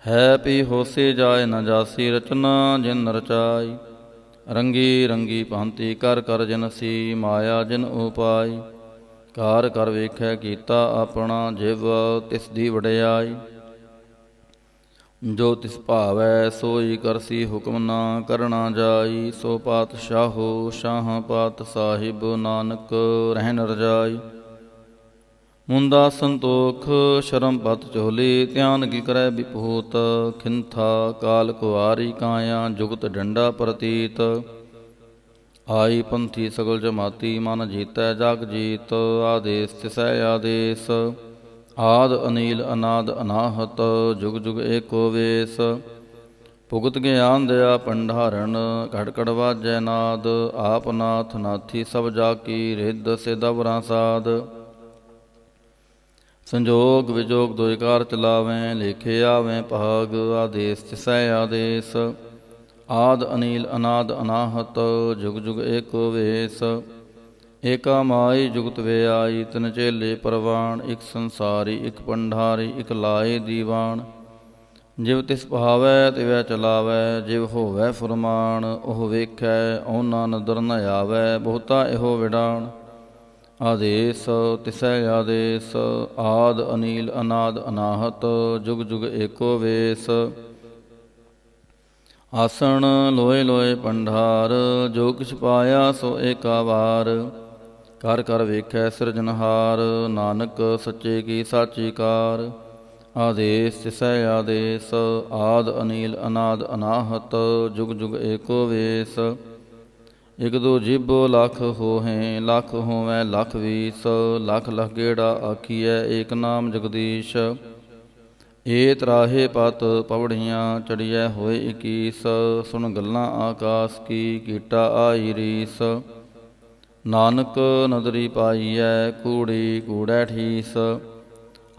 ਹੈ ਪੀ ਹੋਸੇ ਜਾਏ ਨ ਜਾਸੀ ਰਚਨਾ ਜਿਨ ਰਚਾਈ। ਰੰਗੀ ਰੰਗੀ ਭਾਂਤੀ ਕਰ ਕਰ ਜਨਸੀ ਮਾਇਆ ਜਿਨ ਉਪਾਈ। ਕਾਰ ਕਰ ਵੇਖੈ ਕੀਤਾ ਆਪਣਾ ਜਿਵ ਤਿਸ ਦੀ ਵਡਿਆਈ। ਜੋ ਤਿਸ ਭਾਵੈ ਸੋਈ ਕਰਸੀ ਹੁਕਮ ਨਾ ਕਰਨਾ ਜਾਈ। ਸੋ ਪਾਤਸ਼ਾਹੋ ਸ਼ਾਹ ਪਾਤ ਸਾਹਿਬ ਨਾਨਕ ਰਹਿਨ ਰਜਾਈ। ਮੁੰਦਾ ਸੰਤੋਖ ਸ਼ਰਮ ਪਤ ਝੋਲੀ ਧਿਆਨ ਕੀ ਕਰੈ ਵਿਭੂਤ। ਖਿੰਥਾ ਕਾਲ ਕੁਆਰੀ ਕਾਇਆ ਜੁਗਤ ਡੰਡਾ ਪ੍ਰਤੀਤ। ਆਈ ਪੰਥੀ ਸਗਲ ਜਮਾਤੀ ਮਨ ਜੀਤੈ ਜਗ ਜੀਤ। ਆਦੇਸ ਤਿਸੈ ਆਦੇਸ ਆਦ ਅਨੀਲ ਅਨਾਦ ਅਨਾਹਤ ਜੁਗ ਜੁਗ ਏਕੋ ਵੇਸ। ਭੁਗਤ ਗਿਆਨ ਦਿਆ ਭੰਡਾਰਨ ਘੜ ਘੜ ਵਾਜੈ ਨਾਦ। ਆਪ ਨਾਥ ਨਾਥੀ ਸਭ ਜਾ ਕੀ ਰਿੱਧ ਸਿਧ ਅਵਰਾਂ ਸਾਧ। ਸੰਜੋਗ ਵਿਜੋਗ ਦੋਇ ਕਾਰ ਚਲਾਵੈਂ ਲੇਖੇ ਆਵੈਂ ਭਾਗ। ਆਦੇਸ ਤਿਸੈ ਆਦੇਸ ਆਦ ਅਨੀਲ ਅਨਾਦ ਅਨਾਹਤ ਜੁਗ ਜੁਗ ਏਕੋ ਵੇਸ। ਏਕਾ ਮਾਈ ਜੁਗਤ ਵਿਆਈ ਤਿਨ ਚੇਲੇ ਪ੍ਰਵਾਨ। ਇਕ ਸੰਸਾਰੀ ਇਕ ਪੰਡਾਰੀ ਇਕ ਲਾਏ ਦੀਵਾਨ। ਜਿਵ ਤਿਸ ਭਾਵੈ ਤਿਵੈ ਚਲਾਵੈ ਜਿਵ ਹੋਵੈ ਫੁਰਮਾਨ। ਉਹ ਵੇਖੈ ਉਹਨਾਂ ਨਦਰ ਨ ਆਵੈ ਬਹੁਤਾ ਇਹੋ ਵਿਡਾਣ। ਆਦੇਸ ਤਿਸੈ ਆਦੇਸ ਆਦ ਅਨੀਲ ਅਨਾਦ ਅਨਾਹਤ ਜੁਗ ਜੁਗ ਏਕੋ ਵੇਸ। ਆਸਣ ਲੋਏ ਲੋਏ ਪੰਡਾਰ ਜੋ ਕਿਛ ਪਾਇਆ ਸੋ ਏਕਾ ਵਾਰ। ਕਰ ਕਰ ਵੇਖੈ ਸਿਰਜਨਹਾਰ ਨਾਨਕ ਸੱਚੇ ਕੀ ਸਾਚੀ ਕਾਰ। ਆਦੇਸ ਤਿਸੈ ਆਦੇਸ ਆਦ ਅਨੀਲ ਅਨਾਦ ਅਨਾਹਤ ਜੁਗ ਜੁਗ ਏਕੋ ਵੇਸ। ਇਕ ਦੋ ਜੀਬੋ ਲੱਖ ਹੋਹੈ ਲੱਖ ਹੋਵੈ ਲੱਖ ਵੀਸ। ਲੱਖ ਲੱਖ ਗੇੜਾ ਆਖੀਐ ਏਕ ਨਾਮ ਜਗਦੀਸ਼। ਏ ਤਰਾਹੇ ਪਤ ਪਵੜੀਆਂ ਚੜੀਐ ਹੋਏ 21। ਸੁਣ ਗੱਲਾਂ ਆਕਾਸ ਕੀ ਕੀਟਾ ਆਈ ਰੀਸ। ਨਾਨਕ ਨਦਰੀ ਪਾਈਐ ਕੂੜੀ ਕੂੜੈ ਠੀਸ।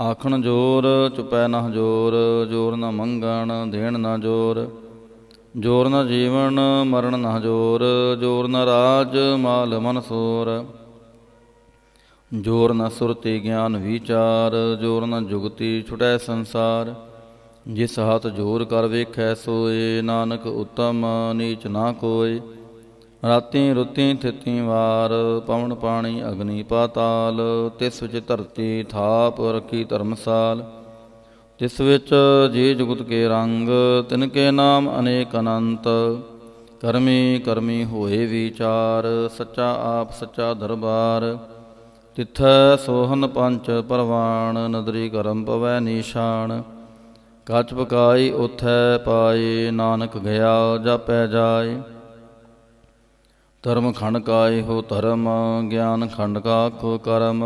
ਆਖਣ ਜੋਰ ਚੁਪੈ ਨਾ ਜੋਰ ਜੋਰ ਨ ਮੰਗਣ ਦੇਣ ਨਾ ਜੋਰ। ਜੋਰ ਨ ਜੀਵਨ ਮਰਨ ਨ ਜੋਰ ਜੋਰ ਨ ਰਾਜ ਮਾਲ ਮਨਸੋਰ। ਜੋਰ ਨ ਸੁਰਤੀ ਗਿਆਨ ਵਿਚਾਰ ਜੋਰ ਨ ਜੁਗਤੀ ਛੁਟੈ ਸੰਸਾਰ। ਜਿਸ ਹੱਥ ਜੋਰ ਕਰ ਵੇਖੈ ਸੋਏ ਨਾਨਕ ਉਤਮ ਨੀਚ ਨਾ ਕੋਇ। ਰਾਤੀ ਰੁੱਤੀ ਥਿਤੀ ਵਾਰ ਪਵਨ ਪਾਣੀ ਅਗਨੀ ਪਾਤਾਲ। ਤਿਸ ਵਿੱਚ ਧਰਤੀ ਥਾਪ ਰੱਖੀ ਧਰਮਸਾਲ। ਤਿਸ ਵਿੱਚ ਜੀ ਜੁਗਤ ਕੇ ਰੰਗ ਤਿਨ ਕੇ ਨਾਮ ਅਨੇਕ ਅਨੰਤ। ਕਰਮੀ ਕਰਮੀ ਹੋਏ ਵਿਚਾਰ ਸੱਚਾ ਆਪ ਸੱਚਾ ਦਰਬਾਰ। ਤਿਥੈ ਸੋਹਨ ਪੰਚ ਪਰਵਾਣ ਨਦਰੀ ਕਰਮ ਪਵੈ ਨੀਸ਼ਾਨ। ਕੱਚ ਪਕਾਈ ਉਥੈ ਪਾਏ ਨਾਨਕ ਗਿਆ ਜਾਪੈ ਜਾਏ। ਧਰਮ ਖੰਡ ਕਾਇ ਹੋ ਧਰਮ ਗਿਆਨ ਖੰਡ ਕਾ ਕੋ ਕਰਮ।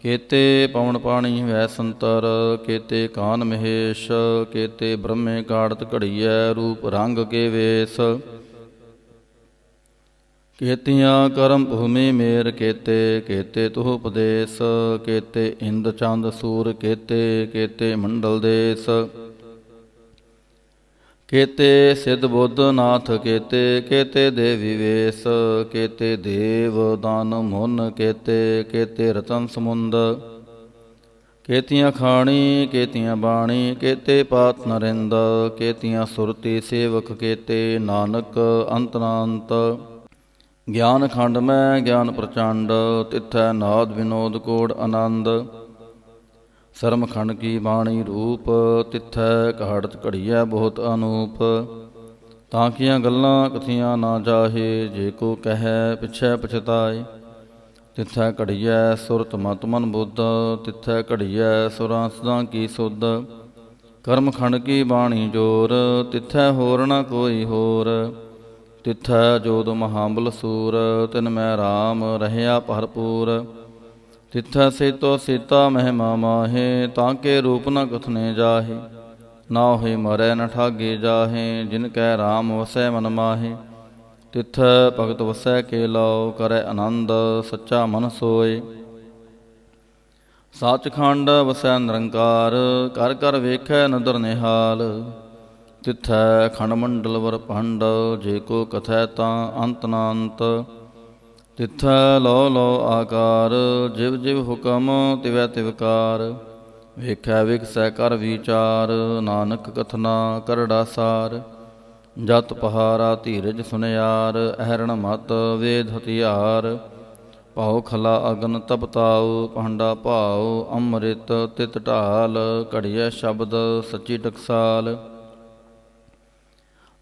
ਕੇਤੇ ਪਵਨ ਪਾਣੀ ਵੈ ਸੰਤਰ ਕੇਤੇ ਕਾਨ ਮਹੇਸ਼। ਕੇਤੇ ਬ੍ਰਹਮੇ ਕਾੜਤ ਘੜੀਐ ਰੂਪ ਰੰਗ ਕੇ ਵੇਸ। ਕੇਤੀਆਂ ਕਰਮ ਭੂਮੀ ਮੇਰ ਕੇਤੇ ਕੇਤੇ ਤੁਹ ਉਪਦੇਸ। ਕੇਤੇ ਇੰਦ ਚੰਦ ਸੂਰ ਕੇਤੇ ਕੇਤੇ ਮੰਡਲ ਦੇਸ। ਕੇਤੇ ਸਿੱਧ ਬੁੱਧ ਨਾਥ ਕੇਤੇ ਕੇਤੇ ਦੇਵੀ ਵੇਸ। ਕੇਤੇ ਦੇਵ ਦਾਨ ਮੁਨ ਕੇਤੇ ਕੇਤੇ ਰਤਨ ਸਮੁੰਦ। ਕੇਤੀਆਂ ਖਾਣੀ ਕੇਤੀਆਂ ਬਾਣੀ ਕੇਤੇ ਪਾਤ ਨਰਿੰਦ। ਕੇਤੀਆਂ ਸੁਰਤੀ ਸੇਵਕ ਕੇਤੇ ਨਾਨਕ ਅੰਤ ਨਾ ਅੰਤ। ਗਿਆਨ ਖੰਡ ਮੈਂ ਗਿਆਨ ਪ੍ਰਚੰਡ ਤਿਥੈ ਨਾਦ ਵਿਨੋਦ ਕੋੜ ਆਨੰਦ। ਸਰਮ ਖੰਡ ਕੀ ਬਾਣੀ ਰੂਪ, ਤਿੱਥੈ ਕਹਾੜਤ ਘੜੀਐ ਬਹੁਤ ਅਨੂਪ। ਤਾਂ ਕੀਆਂ ਗੱਲਾਂ ਕਥੀਆਂ ਨਾ ਜਾਹੇ, ਜੇ ਕੋ ਕਹੈ ਪਿਛੈ ਪਛਤਾਏ। ਤਿੱਥੈ ਘੜੀਐ ਸੁਰਤ ਮਤ ਮਨ ਬੁੱਧ, ਤਿੱਥੈ ਘੜੀਐ ਸੁਰਾਂ ਸਦਾ ਕੀ ਸੁਧ। ਕਰਮ ਖੰਡ ਕੀ ਬਾਣੀ ਜੋਰ, ਤਿੱਥੈ ਹੋਰ ਨ ਕੋਈ ਹੋਰ। ਤਿੱਥੈ ਜੋਦ ਮਹਾਬਲ ਸੂਰ, ਤਿਨ ਮੈਂ ਰਾਮ ਰਹਿਆ ਭਰਪੂਰ। ਤਿੱਥੈ ਸੇਤੋ ਸੀਤਾ ਮਹਿਮਾ ਮਾਹੇ, ਤਾਂ ਕੇ ਰੂਪ ਨ ਕਥਨੇ ਜਾਹੇ। ਨਾ ਹੋਏ ਮਰੈ ਨ ਠਾਗੇ ਜਾਹੇ, ਜਿਨ ਕੈ ਰਾਮ ਵਸੈ ਮਨ ਮਾਹੇ। ਤਿੱਥੈ ਭਗਤ ਵਸੈ ਕੇ ਲਾਓ, ਕਰੈ ਆਨੰਦ ਸੱਚਾ ਮਨ ਸੋਏ। ਸੱਚਖੰਡ ਵਸੈ ਨਿਰੰਕਾਰ, ਕਰ ਕਰ ਵੇਖੈ ਨਦਰ ਨਿਹਾਲ। ਤਿੱਥੈ ਖੰਡ ਮੰਡਲ ਵਰ ਭੰਡ, ਜੇ ਕੋ ਕਥੈ ਤਾਂ ਅੰਤ ਨਾ ਅੰਤ। ਤਿੱਥੈ ਲਉ ਲਉ ਆਕਾਰ, ਜਿਵ ਜਿਵ ਹੁਕਮ ਤਿਵੈ ਤਿਵਕਾਰ। ਵੇਖੈ ਵਿਖਸੈ ਕਰ ਵਿਚਾਰ, ਨਾਨਕ ਕਥਨਾ ਕਰੜਾ ਸਾਰ। ਜਤ ਪਹਾਰਾ ਧੀਰਜ ਸੁਨਿਆਰ, ਅਹਰਣ ਮਤ ਵੇਦ ਹਥਿਆਰ। ਭਾਉ ਖਲਾ ਅਗਨ ਤਪਤਾਉ, ਭਾਂਡਾ ਭਾਉ ਅੰਮ੍ਰਿਤ ਤਿਤ ਢਾਲ। ਘੜੀਐ ਸ਼ਬਦ ਸੱਚੀ ਟਕਸਾਲ,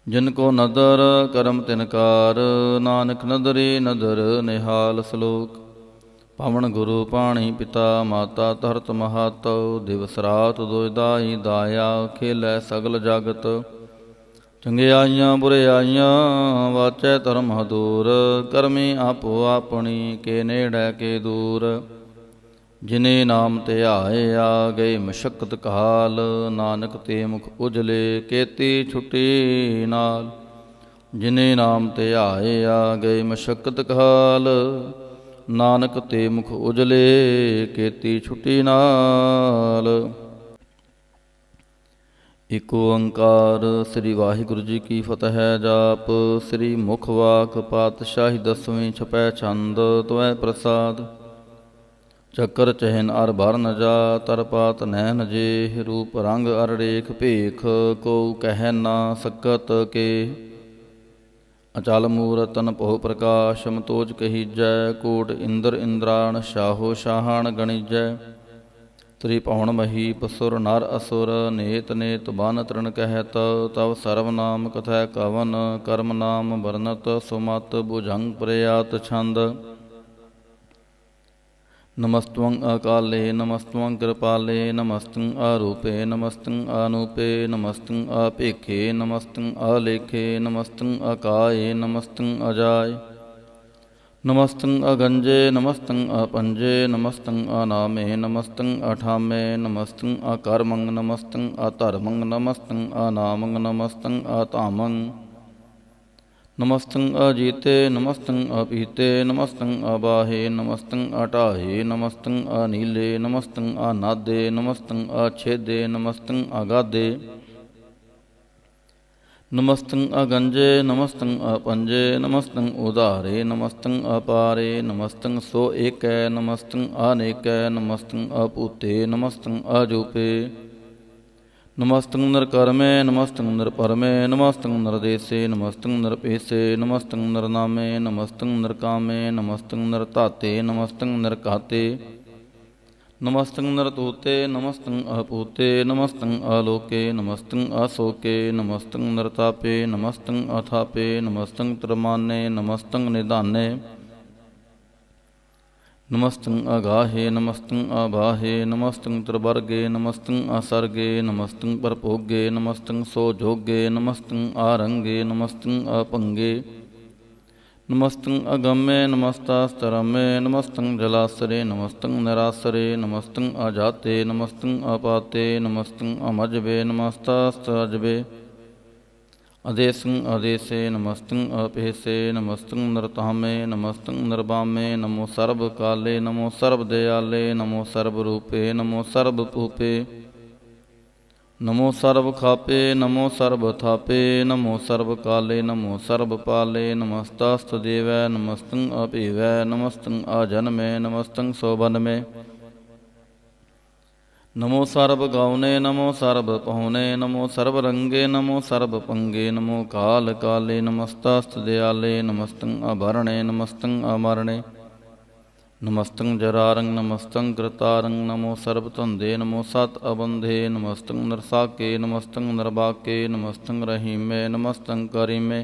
ਜਿਨ ਕੋ ਨਦਰ ਕਰਮ ਤਿਨਕਾਰ। ਨਾਨਕ ਨਦਰੀ ਨਦਰ ਨਿਹਾਲ। ਸ਼ਲੋਕ। ਪਵਨ ਗੁਰੂ ਪਾਣੀ ਪਿਤਾ ਮਾਤਾ, ਧਰਤ ਮਹਾਤਉ ਦਿਵਸ ਰਾਤ ਦੁਇ ਦਾਈ ਦਾਇਆ। ਖੇਲੈ ਸਗਲ ਜਗਤ ਚੰਗਿਆਈਆਂ ਬੁਰਿਆਈਆਂ, ਵਾਚੈ ਧਰਮ ਹਦੂਰ। ਕਰਮੀ ਆਪੋ ਆਪਣੀ, ਕੇ ਨੇੜੈ ਕੇ ਦੂਰ। ਜਿਨੇ ਨਾਮ ਧਿਆਇਆ ਗਏ ਮਸ਼ੱਕਤ ਕਾਲ, ਨਾਨਕ ਤੇ ਮੁਖ ਉਜਲੇ ਕੇਤੀ ਛੁੱਟੀ ਨਾਲ। ਜਿਨੇ ਨਾਮ ਧਿਆਇਆ ਗਏ ਮਸ਼ੱਕਤ ਕਾਲ, ਨਾਨਕ ਤੇ ਮੁਖ ਉਜਲੇ ਕੇਤੀ ਛੁੱਟੀ ਨਾਲ। ਏਕ ਓੰਕਾਰ ਸ੍ਰੀ ਵਾਹਿਗੁਰੂ ਜੀ ਕੀ ਫਤਿਹ। ਜਾਪ ਸ੍ਰੀ ਮੁਖ ਵਾਕ ਪਾਤਸ਼ਾਹੀ ਦਸਵੀਂ ਛਪੈ ਛੰਦ, ਤਵੈ ਪ੍ਰਸਾਦ। ਚੱਕਰ ਚਹਿਨ ਅਰ ਬਰਨ ਜਾ, ਤਰ ਪਾਤ ਨੈਨ ਜੇ। ਰੂਪ ਰੰਗ ਅਰ ਰੇਖ ਭੇਖ, ਕੋ ਕਹਿ ਨਾ ਸਕਤ ਕੇ। ਅਚਲ ਮੂਰਤ ਅਨਭਉ ਪ੍ਰਕਾਸ਼, ਮਤੋਜ ਕਹੀਜੈ। ਕੋਟ ਇੰਦਰ ਇੰਦਰਾਣ, ਸ਼ਾਹੋ ਸ਼ਾਹਣ ਗਣੀਜੈ। ਤ੍ਰਿਭੁਵਨ ਮਹੀਪ ਸੁਰ ਨਰ ਅਸੁਰ, ਨੇਤ ਨੇਤ ਬਨ ਤ੍ਰਿਣ ਕਹਿਤ। ਤਵ ਸਰਵ ਨਾਮ ਕਥੈ ਕਵਨ, ਕਰਮ ਨਾਮ ਵਰਨਤ ਸੁਮਤ। ਭੁਜੰਗ ਪ੍ਰਯਾਤ ਛੰਦ। ਨਮਸਤਵੰ ਅਕਾਲੇ ਨਮਸਤਵੰ ਕਿਰਪਾਲੇ, ਨਮਸਤੰ ਆਰੂਪੇ ਨਮਸਤੰ ਆਨੂਪੇ। ਨਮਸਤੰ ਆਪੇਖੇ ਨਮਸਤੰ ਆਲੇਖੇ, ਨਮਸਤੰ ਅਕਾਏ ਨਮਸਤੰ ਅਜਾਏ। ਨਮਸਤੰ ਅਗੰਜੇ ਨਮਸਤੰ ਆਪੰਜੇ, ਨਮਸਤੰ ਆਨਾਮੇ ਨਮਸਤੰ ਆਠਾਮੇ। ਨਮਸਤੰ ਅਕਰਮੰ ਨਮਸਤੰ ਅਧਰਮੰ, ਨਮਸਤੰ ਆਨਾਮੰ ਨਮਸਤੰ ਆਧਾਮੰ। ਨਮਸਤੰ ਅਜੀਤੇ ਨਮਸਤੰ ਆਪੀਤੇ, ਨਮਸਤੰ ਅਬਾਹੇ ਨਮਸਤੰ ਅਟਾਹੇ। ਨਮਸਤੰ ਅਨੀਲੇ ਨਮਸਤੰ ਅਨਾਦੇ, ਨਮਸਤੰ ਅਛੇਦੇ ਨਮਸਤੰ ਅਗਾਧੇ। ਨਮਸਤੰ ਅਗੰਜੇ ਨਮਸਤੰ ਆਪੰਜੇ, ਨਮਸਤੰ ਉਦਾਰੇ ਨਮਸਤੰ ਅਪਾਰੇ। ਨਮਸਤੰ ਸੋ ਏਕੈ ਨਮਸਤੰ ਅਨੇਕੈ, ਨਮਸਤੰ ਅਭੂਤੇ ਨਮਸਤੰ ਅਜੂਪੇ। ਨਮਸਤੰ ਨਿਰਕਰਮੇ ਨਮਸਤੰ ਨਿਰਪਰਮੇ, ਨਮਸਤੰ ਨਿਰਦੇਸੇ ਨਮਸਤੰ ਨਿਰਪੇਸੇ। ਨਮਸਤੰ ਨਿਰਨਾਮੇ ਨਮਸਤੰ ਨਿਰਕਾਮੇ, ਨਮਸਤੰ ਨਿਰਧਾਤੇ ਨਮਸਤੰ ਨਿਰਘਾਤੇ। ਨਮਸਤੰ ਨਿਰਤੂਤੇ ਨਮਸਤੰ ਅਪੂਤੇ, ਨਮਸਤੰ ਆਲੋਕੇ ਨਮਸਤੰ ਅਸੋਕੇ। ਨਮਸਤੰ ਨਿਰਤਾਪੇ ਨਮਸਤੰ ਅਥਾਪੇ, ਨਮਸਤੰ ਤ੍ਰਮਾਨੇ ਨਮਸਤੰ ਨਿਧਾਨੇ। ਨਮਸਤੰ ਅਗਾਹੇ ਨਮਸਤੰ ਅਬਾਹੇ, ਨਮਸਤੰ ਤ੍ਰਿਵਰਗੇ ਨਮਸਤੰ ਅਸਰਗੇ। ਨਮਸਤੰ ਪਰਭੋਗੇ ਨਮਸਤੰ ਸੋਜੋਗੇ, ਨਮਸਤੰ ਆਰੰਗੇ ਨਮਸਤੰ ਅਪੰਗੇ। ਨਮਸਤੰ ਅਗੰਮੇ ਨਮਸਤਾਸਤਰਮੇ, ਨਮਸਤੰ ਜਲਾਸਰੇ ਨਮਸਤੰ ਨਿਰਾਸਰੇ। ਨਮਸਤੰ ਅਜਾਤੇ ਨਮਸਤੰ ਅਪਾਤੇ, ਨਮਸਤੰ ਅਮਜਬੇ ਨਮਸਤਾਸਤਜਬੇ। ਅਦੇਸੰ ਅਦੇਸੇ ਨਮਸਤੰ ਅਪੇਸੇ, ਨਮਸਤੰ ਨਿਰਤਾਮੇ ਨਮਸਤੰ ਨਿਰਬਾਮੇ। ਨਮੋ ਸਰਬ ਕਾਲੇ ਨਮੋ ਸਰਬ ਦਿਆਲੇ, ਨਮੋ ਸਰਬ ਰੂਪੇ ਨਮੋ ਸਰਬ ਭੂਪੇ। ਨਮੋ ਸਰਬ ਖਾਪੇ ਨਮੋ ਸਰਬ ਥਾਪੇ, ਨਮੋ ਸਰਬ ਕਾਲੇ ਨਮੋ ਸਰਬ ਪਾਲੇ। ਨਮਸਤਸਤ ਦੇਵੈ ਨਮਸਤੰ ਅਭੀਵੈ, ਨਮਸਤੰ ਆਜਨਮੇ ਨਮਸਤੰ ਸੋਬਨਮੇ। ਨਮੋ ਸਰਬ ਗਾਉਨੇ ਨਮੋ ਸਰਬ ਪਹੁਨੇ, ਨਮੋ ਸਰਬ ਰੰਗੇ ਨਮੋ ਸਰਬ ਪੰਗੇ। ਨਮੋ ਕਾਲ ਕਾਲੇ ਨਮਸਤਸਤ ਦਿਆਲੇ, ਨਮਸਤੰ ਅਭਰਣੇ ਨਮਸਤੰ ਅਮਰਣੇ। नमस्तं जरारं नमस्तं कृतारं नमो सर्वतंदे नमो सत अबंधे नमस्तं नरसाके नमस्तं नरबाके नमस्तं रहीमे नमस्तं करीमे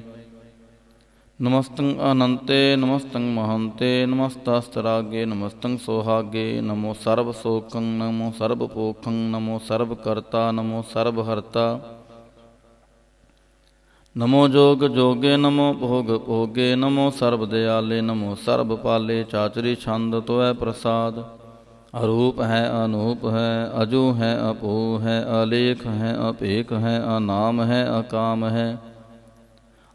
नमस्तं अनंते नमस्तं महंते नमस्तस्तरागे नमस्तं सोहागे नमो सर्वशोकं नमो सर्वपोखं नमो सर्वकर्ता नमो सर्वहर्ता नमो जोग जोगे नमो भोग भोगे नमो सर्वदयाले नमो सर्वपाले चाचरी छंद तो है प्रसाद अरूप है अनूप है अजू है अपू है अलेख है अपेख है अनाम है अकाम है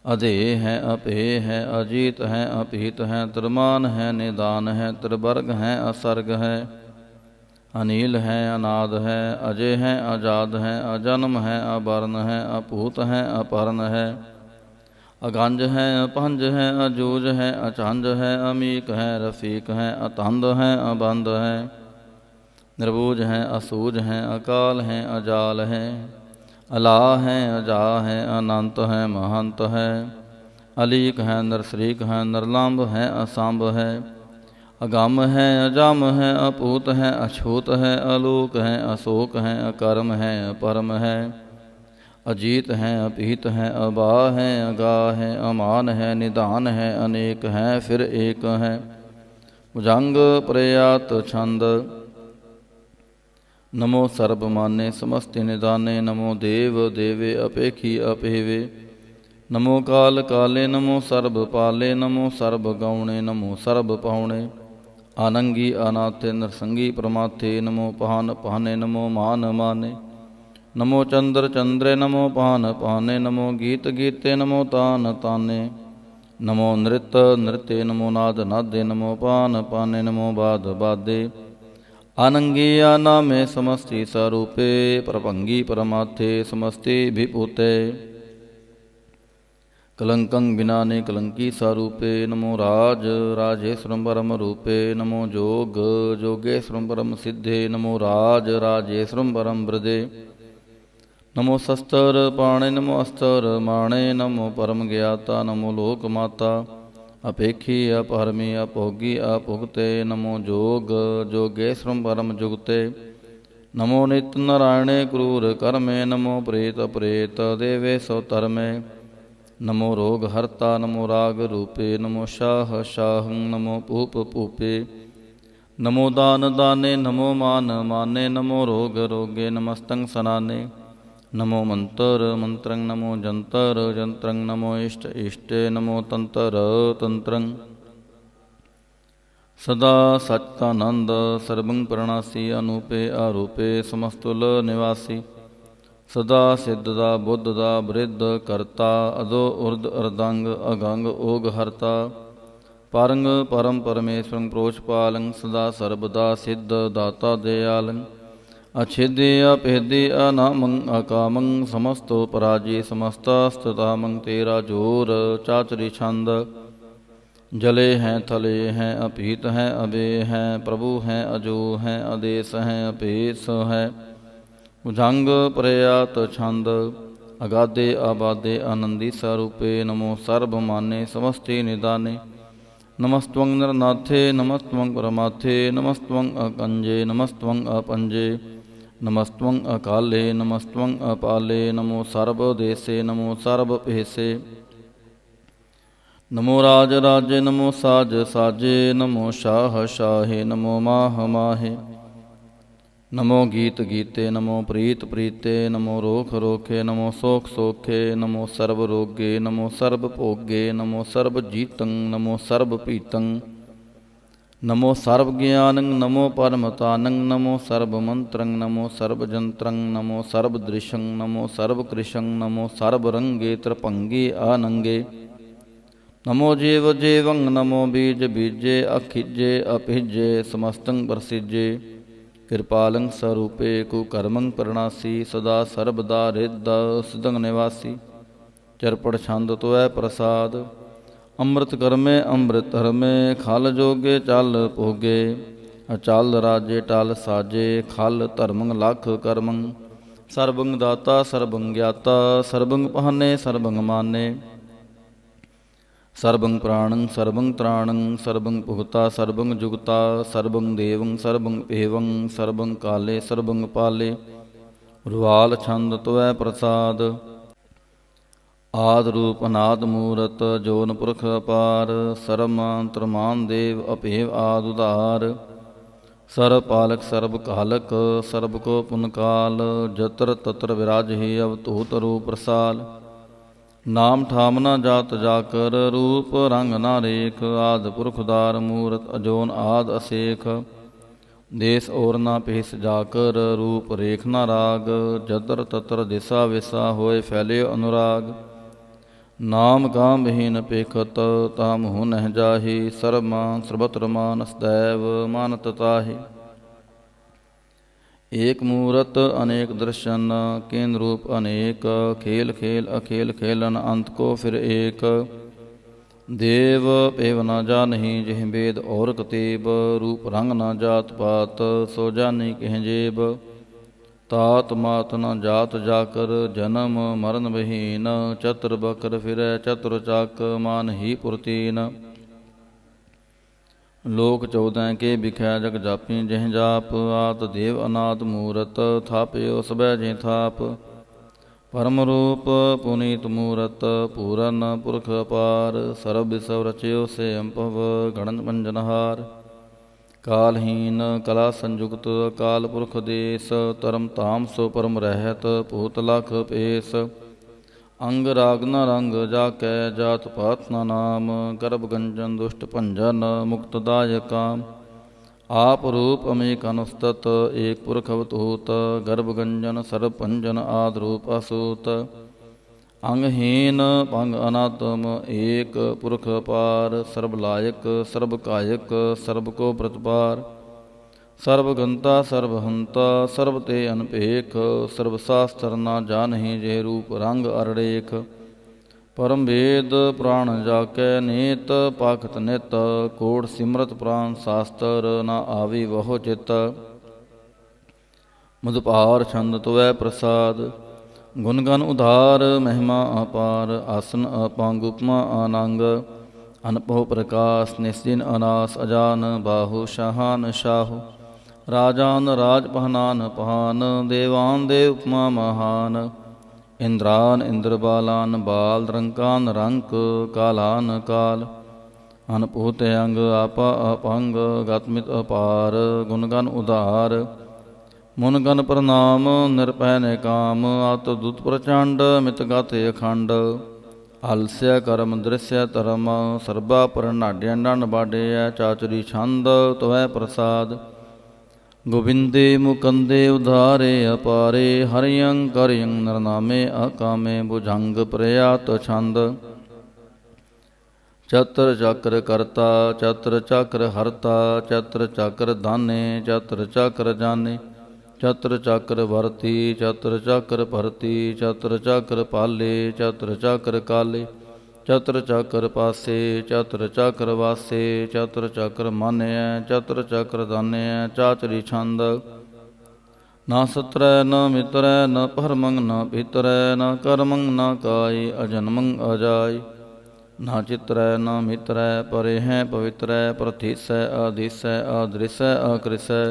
अधेय है अपेय है अजीत है अपीत है त्रिमान है निदान है त्रिवर्ग है असर्ग है अनील है अनाद है अजय है आजाद है अजन्म है अवर्ण है अपूत है अपर्ण है अगंज है अपंज है अजूज है अचंज है अमीक है रफीक है अतंद है अबंध है निर्बूज है असूज है अकाल है अजाल है अला है अजा है अनंत है महंत है अलीक है नरसरीक है नरलाम्ब है असंभ है अगम है अजम है अपूत है अछूत है अलोक है अशोक है अकर्म है अपरम है अजीत है अपीत है अबा है अगा है अमान है निदान है अनेक है फिर एक है भुजंग प्रयात छंद नमो सर्वमाने समस्ति निदाने नमो देव देवे अपेखी अपेवे नमो काल काले नमो सर्व पाले नमो सर्व गौणे नमो सर्व पाहुणे आनंगी अनाथे नरसंगी प्रमाथे नमो पहान पहाने नमो मान माने नमो चंद्र चंद्रे नमो पहान पहाने नमो गीत गीते नमो तान ताने नमो नृत्य नृत्य नमो नाद नादे नमो पान पाने नमो बाद बादे आनंगी आनामे समस्ति स्वरूपे प्रभंगी परमार्थे समस्ति विभूते कलंकं विनाने कलंकी स्वरूपे नमो राज राजेश्वरं परम रूपे नमो जोग जोगेश्वरं परम सिद्धे नमो राज राजेश्वरं परम वृदे नमो शस्त्र पाणे नमो अस्त्र माणे नमो परम ज्ञाता नमो लोक माता अपेखी अपहरमी अपोगी अपुगते नमो जोग जोगेश्वरम परम जुगते नमो नित्य नारायणे क्रूर कर्मे नमो प्रेत प्रेत देवे सौतर्मे नमो रोग हर्ता नमो राग रूपे नमो शाह शाहं नमो पूप पूपे नमो दान दाने नमो मान माने नमो रोग रोगे नमस्तं सनाने नमो मंत्र मंत्रं नमो जंतर जंत्रं नमो इष्ट इष्टे नमो तंत्र तंत्रं सदा सच्चिदानंद सर्वं प्रणासी अनूपे आरूपे समस्तुल निवासी सदा सिद्धदा बुद्धदा वृद्ध कर्ता अदो उर्द अर्धांग अगंग ओग हर्ता पारंग परम परमेश्वरं प्रोषपालं सदा सर्वदा सिद्ध दाता दयालं अच्छेदे अपेदे अनामं अकामं समस्तो पराजय समस्तास्ततामं तेरा जोर चाचरी छंद जले हैं थले हैं अपीत हैं अबे हैं प्रभु हैं अजो हैं आदेश हैं अपेश है भुजंग प्रयात छंद अगाधे आबादे आनंदी स्वरूपे नमो सर्वमाने समस्ति निदाने नमस्त्वं नरनाथे नमस्त्वं परमाथे नमस्त्वं अकंजे नमस्त्वं अपंजे नमस्त्वं अकाले नमस्त्वं अपाले नमो सर्वदेशे नमो सर्वपेशे नमो राज राजे नमो साज साजे नमो शाह शाहे नमो माह माहे नमो गीत गीते नमो प्रीत प्रीते नमो रोख रोखे नमो सोख सोखे नमो सर्व रोगे नमो सर्व भोगे नमो सर्व जीतं नमो सर्व पीतं नमो सर्व ज्ञानं नमो परमतानं नमो सर्व मंत्रं नमो सर्व जंत्रं नमो सर्व दृशं नमो सर्व कृशं नमो सर्व रंगे त्रिपंगे आनंगे नमो जीव जीवं नमो बीज बीजे अखिजे अभिजे समस्तं प्रसिजे कृपालं स्वरूपे कुकर्मं प्रणासी सदा सर्वदा हृद सिद्धं निवासी चरपड़ छंद तो है प्रसाद अमृत कर्मे अमृत हरमे खल जोगे चल भोगे अचल राजे टल साजे खल धर्मं लख कर्मं सर्वं दाता सर्वं ज्ञाता सर्वं पहने सर्वं माने ਸਰਬੰ ਪ੍ਰਾਣੰ ਸਰਬੰ ਤ੍ਰਾਣੰ ਸਰਬੰ ਪੁਗਤਾ ਸਰਬੰ ਜੁਗਤਾ ਸਰਬੰ ਦੇਵੰ ਸਰਬੰ ਭੇਵੰ ਸਰਬੰ ਕਾਲੇ ਸਰਬੰ ਪਾਲੇ ਰੁਆਲ ਛੰਦ ਤਵੈ ਪ੍ਰਸਾਦ ਆਦ ਰੂਪ ਅਨਾਦ ਮੂਰਤ ਜੋਨ ਪੁਰਖ ਅਪਾਰ ਸਰਮਾਨ ਤਰਮਾਨ ਦੇਵ ਅਭੇਵ ਆਦ ਉਧਾਰ ਸਰਬ ਪਾਲਕ ਸਰਬ ਕਾਲਕ ਸਰਬ ਕੋ ਪੁਨ ਕਾਲ ਜਤਰ ਤਤਰ ਵਿਰਾਜਹਿ ਅਵਤੂਤ ਰੂਪ ਰਸਾਲ ਨਾਮ ਠਾਮ ਨ ਜਾਤ ਜਾਕਰ ਰੂਪ ਰੰਗ ਨਾ ਰੇਖ ਆਦ ਪੁਰਖ ਉਦਾਰ ਮੂਰਤ ਅਜੋਨ ਆਦ ਅਸੇਖ ਦੇਸ ਔਰ ਨਾ ਭੇਸ ਜਾਕਰ ਰੂਪ ਰੇਖ ਨਾ ਰਾਗ ਜਤਰ ਤਤਰ ਦਿਸਾ ਵਿਸਾ ਹੋਏ ਫੈਲੇ ਅਨੁਰਾਗ ਨਾਮ ਕਾਮ ਬਹੀਨ ਪੇਖਤ ਤਾਮ ਹੋ ਨਹਿ ਜਾਹੀ ਸਰਮਾਨ ਸਰਬਤਰ ਮਾਨ ਸਦੈਵ ਮਾਨਤ ਤਾਹੀ ਏਕ ਮੂਰਤ ਅਨੇਕ ਦਰਸ਼ਨ ਕੇਨ ਰੂਪ ਅਨੇਕ ਖੇਲ ਖੇਲ ਅਖੇਲ ਖੇਲਨ ਅੰਤ ਕੋ ਫਿਰ ਏਕ ਦੇਵ ਪੇਵ ਨਾ ਜਾਨਹੀ ਜਿਹ ਬੇਦ ਔਰ ਕਤੇਬ ਰੂਪ ਰੰਗ ਨਾ ਜਾਤ ਪਾਤ ਸੋ ਜਾਨੀ ਕਹਿ ਜੇਬ ਤਾਤ ਮਾਤ ਨ ਜਾਤ ਜਾਕਰ ਜਨਮ ਮਰਨ ਬਹੀਨ ਚਤੁਰ ਬਕਰ ਫਿਰੈ ਚਤੁਰ ਚੱਕ ਮਾਨ ਹੀ ਪੁਰਤੀਨ ਲੋਕ 14 ਕੇ ਬਿਖੈ ਜਗ ਜਾਪੀ ਜਿਹ ਜਾਪ ਆਤ ਦੇਵ ਅਨਾਦ ਮੂਰਤ ਥਾਪਿਓ ਸਬੈ ਜਿ ਥਾਪ ਪਰਮ ਰੂਪ ਪੁਨੀਤ ਮੂਰਤ ਪੂਰਨ ਪੁਰਖ ਅਪਾਰ ਸਰਬ ਵਿਸਵ ਰਚਿਓ ਸੇ ਅੰਭਵ ਗਣਨ ਪੰਜਨਹਾਰ ਕਾਲਹੀਨ ਕਲਾ ਸੰਯੁਕਤ ਅਕਾਲ ਪੁਰਖ ਦੇਸ ਧਰਮ ਧਾਮ ਸੋ ਪਰਮ ਰਹਿਤ ਭੂਤ ਲਖ ਪੇਸ ਅੰਗ ਰਾਗ ਨ ਰੰਗ ਜਾ ਕੈ ਜਾਤ ਪਾਤ ਨ ਨਾਮ ਗਰਭ ਗੰਜਨ ਦੁਸ਼ਟ ਭੰਜਨ ਮੁਕਤ ਦਾਇਕ ਕਾਮ ਆਪ ਰੂਪ ਅਮੇਕ ਅਨੁਸਤਤ ਏਕ ਪੁਰਖ ਅਵਤੂਤ ਗਰਭ ਗੰਜਨ ਸਰਬ ਭੰਜਨ ਆਦ ਰੂਪ ਅਸੂਤ ਅੰਗਹੀਨ ਭੰਗ ਅਨਾਤਮ ਏਕ ਪੁਰਖ ਅਪਾਰ ਸਰਬ ਲਾਇਕ ਸਰਬ ਕਾਇਕ ਸਰਬ ਕੋ ਪ੍ਰਤਪਾਰ ਸਰਬ ਗੰਤਾ ਸਰਬ ਹੰਤਾ ਸਰਬ ਤੇ ਅਨਭੇਖ ਸਰਬ ਸਾਸਤਰ ਨਾ ਜਾਣਹੀ ਜੇ ਰੂਪ ਰੰਗ ਅਰੜੇਖ ਪਰਮ ਵੇਦ ਪ੍ਰਾਣ ਜਾਕੈ ਨੇਤ ਪਾਖਤ ਨਿਤ ਕੋੜ ਸਿਮਰਤ ਪ੍ਰਾਨ ਸਾਸਤਰ ਨਾ ਆਵੀ ਬਹੁ ਚਿਤ ਮਧੁਪਾਰ ਛੰਦ ਤਵੈ ਪ੍ਰਸਾਦ ਗੁਣ ਗਨ ਉਧਾਰ ਮਹਿਮਾ ਅਪਾਰ ਆਸਨ ਅਪੰਗ ਉਪਮਾ ਆਨੰਗ ਅਨਭਉ ਪ੍ਰਕਾਸ਼ ਨਿਸਦਿਨ ਅਨਾਸ ਅਜਾਨ ਬਾਹੂ ਸ਼ਾਹਾਨ ਸ਼ਾਹੂ ਰਾਜਾਨ ਰਾਜ ਪਹਨਾਨ ਪਹਾਨ ਦੇਵਾਨ ਦੇ ਉਪਮਾ ਮਹਾਨ ਇੰਦਰਾਨ ਇੰਦਰ ਬਾਲਾਨ ਬਾਲ ਰੰਕਾਨ ਰੰਕ ਕਾਲਾਨ ਕਾਲ ਅਨਭੂਤ ਅੰਗ ਆਪਾ ਅਪੰਗ ਗਤਮਿਤ ਅਪਾਰ ਗੁਣ ਗਨ ਉਧਾਰ ਮੁਨ ਗਨ ਪ੍ਰਣਾਮ ਨਿਰਭੈ ਨੇ ਕਾਮ ਆਤ ਦੁਤ ਪ੍ਰਚੰਡ ਮਿਤ ਗਤ ਅਖੰਡ ਆਲਸਿਆ ਕਰਮ ਦ੍ਰਿਸ਼ਯ ਧਰਮ ਸਰਬਾ ਪਰਨਾਡਿਆ ਡੰਡ ਬਾਡਿਆ ਚਾਚਰੀ ਛੰਦ ਤਵੈ ਪ੍ਰਸਾਦ ਗੋਬਿੰਦੇ ਮੁਕੰਦੇ ਉਧਾਰੇ ਅਪਾਰੇ ਹਰਿਯੰ ਕਰਿਯੰ ਨਰਨਾਮੇ ਅਕਾਮੇ ਭੁਜੰਗ ਪ੍ਰਯਾਤ ਛੰਦ ਚਤਰ ਚੱਕਰ ਕਰਤਾ ਚਤਰ ਚੱਕਰ ਹਰਤਾ ਚਤਰ ਚੱਕਰ ਦਾਨੇ ਚਤਰ ਚੱਕਰ ਜਾਨੇ ਚਤਰ ਚੱਕਰ ਵਰਤੀ ਚਤਰ ਚੱਕਰ ਭਰਤੀ ਚਤਰ ਚੱਕਰ ਪਾਲੇ ਚਤਰ ਚੱਕਰ ਕਾਲੇ ਚਤਰ ਚੱਕਰ ਪਾਸੇ ਚਤਰ ਚੱਕਰ ਵਾਸੇ ਚਤਰ ਚੱਕਰ ਮਾਨਿਐ ਚਤਰ ਚੱਕਰ ਦਾਨਿਐ ਚਾਚਰੀ ਛੰਦ ਨਾ ਸਤਰੈ ਨ ਮਿਤਰੈ ਨ ਪਰਮੰ ਨ ਪਿਤਰੈ ਨ ਕਰਮੰ ਨ ਕਾਇ ਅਜਨਮੰ ਅਜਾਇ ਨਾ ਚਿਤਰੈ ਨ ਮਿਤਰੈ ਪਰੇ ਹੈ ਪਵਿੱਤਰੈ ਪ੍ਰਥੀਸੈ ਆਦੀਸੈ ਆਦ੍ਰਿਸੈ ਆਕ੍ਰਿਸੈ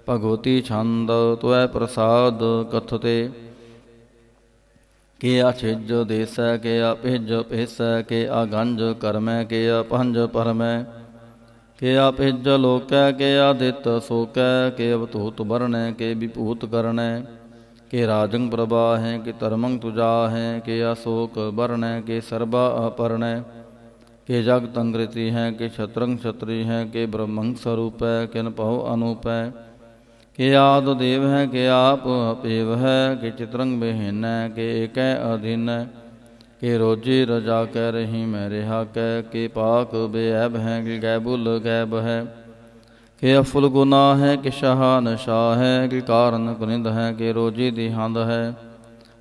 ਭਗਵਤੀ ਛੰਦ ਤਵੈ ਪ੍ਰਸਾਦ ਕਥਤੇ ਕੇ ਆਛਿਜ ਦੇਸੈ ਕੇ ਆਪਿਜ ਭੇਸੈ ਕੇ ਆਗੰਜ ਕਰਮੈ ਕੇ ਆਪੰਜ ਪਰਮੈ ਕੇ ਆਪਿਜ ਲੋਕੈ ਕੇ ਆਦਿਤ ਸੋਕੈ ਕੇ ਅਵਤੂਤ ਵਰਣੈ ਕੇ ਵਿਭੂਤ ਕਰਣੈ ਕੇ ਰਾਜੰ ਪ੍ਰਭਾਹੈ ਕੇ ਧਰਮੰ ਤੁਜਾਹੈ ਕੇ ਅਸੋਕ ਵਰਣੈ ਕੇ ਸਰਬਾ ਆਪਰਣੈ ਕੇ ਜਗਤ ਅੰਗ੍ਰਿਤੀ ਹੈ ਕੇ ਛਤਰੰ ਛਤਰੀ ਹੈ ਕੇ ਬ੍ਰਹਮੰ ਸਰੂਪੈ ਕਿਨ ਭਉ ਅਨੂਪੈ ਕੇ ਆਦ ਦੇਵ ਹੈ ਕੇ ਆਪ ਅਪੇਵ ਹੈ ਕੇ ਚਿਤਰੰਗ ਬਿਹੀਨੈ ਕੇ ਏਕੈ ਅਧੀਨੈ ਕੇ ਰੋਜੀ ਰਜਾ ਕੈ ਰਹੀ ਮੈਂ ਰਿਹਾ ਕੈ ਕੇ ਪਾਕ ਬੇਅਬ ਹੈ ਕਿ ਗੈਬੁਲ ਗੈਬ ਹੈ ਕੇ ਅਫੁਲ ਗੁਨਾਹ ਹੈ ਕਿ ਸ਼ਾਹਾਨ ਸ਼ਾਹ ਹੈ ਕਿ ਕਾਰਨ ਕੁਨਿੰਦ ਹੈ ਕਿ ਰੋਜੀ ਦੀ ਹੰਦ ਹੈ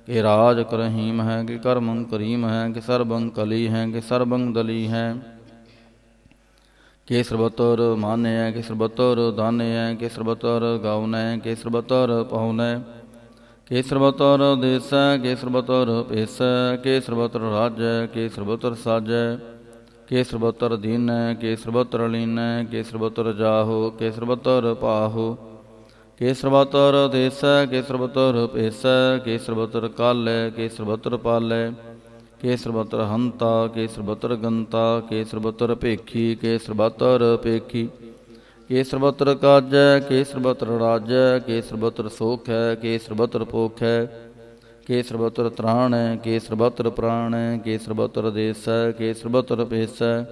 ਕਿ ਰਾਜ ਕਰਹੀਮ ਹੈ ਕਿ ਕਰਮੰ ਕਰੀਮ ਹੈ ਕਿ ਸਰਬੰ ਕਲੀ ਹੈ ਕਿ ਸਰਬੰ ਦਲੀ ਹੈ ਕੇ ਸਰਬਤਰ ਮਾਨਿਐ ਕੇ ਸਰਬਤਰ ਦਾਨਿਐ ਕੇ ਸਰਬਤਰ ਗਾਉਨੈ ਕੇ ਸਰਬਤਰ ਪਾਉਨੈ ਕੇ ਸਰਬਤਰ ਦੇਸੈ ਕੇ ਸਰਬਤਰ ਭੇਸੈ ਕੇ ਸਰਬਤਰ ਰਾਜੈ ਕੇ ਸਰਬਤਰ ਸਾਜੈ ਕੇ ਸਰਬਤਰ ਦੀਨੈ ਕੇ ਸਰਬਤਰ ਲੀਨੈ ਕੇ ਸਰਬਤਰ ਜਾਹੋ ਕੇ ਸਰਬਤਰ ਪਾਹੋ ਕੇ ਸਰਬਤਰ ਦੇਸੈ ਕੇ ਸਰਬਤਰ ਭੇਸੈ ਕੇ ਸਰਬਤਰ ਕਾਲੈ ਕੇ ਸਰਬਤਰ ਪਾਲੈ ਕੇ ਸਰਬਤਰ ਹੰਤਾ ਕੇ ਸਰਬਤਰ ਗੰਤਾ ਕੇ ਸਰਬਤਰ ਭੇਖੀ ਕੇ ਸਰਬਤਰ ਪੇਖੀ ਕੇ ਸਰਬਤਰ ਕਾਜੈ ਕੇ ਸਰਬਤਰ ਰਾਜੈ ਕੇ ਸਰਬਤਰ ਸੋਖੈ ਕੇ ਸਰਬਤਰ ਪੋਖੈ ਕੇ ਸਰਬਤਰ ਤ੍ਰਾਣੈ ਕੇ ਸਰਬਤਰ ਪ੍ਰਾਣੈ ਕੇ ਸਰਬਤਰ ਦੇਸੈ ਕੇ ਸਰਬਤਰ ਭੇਸੈ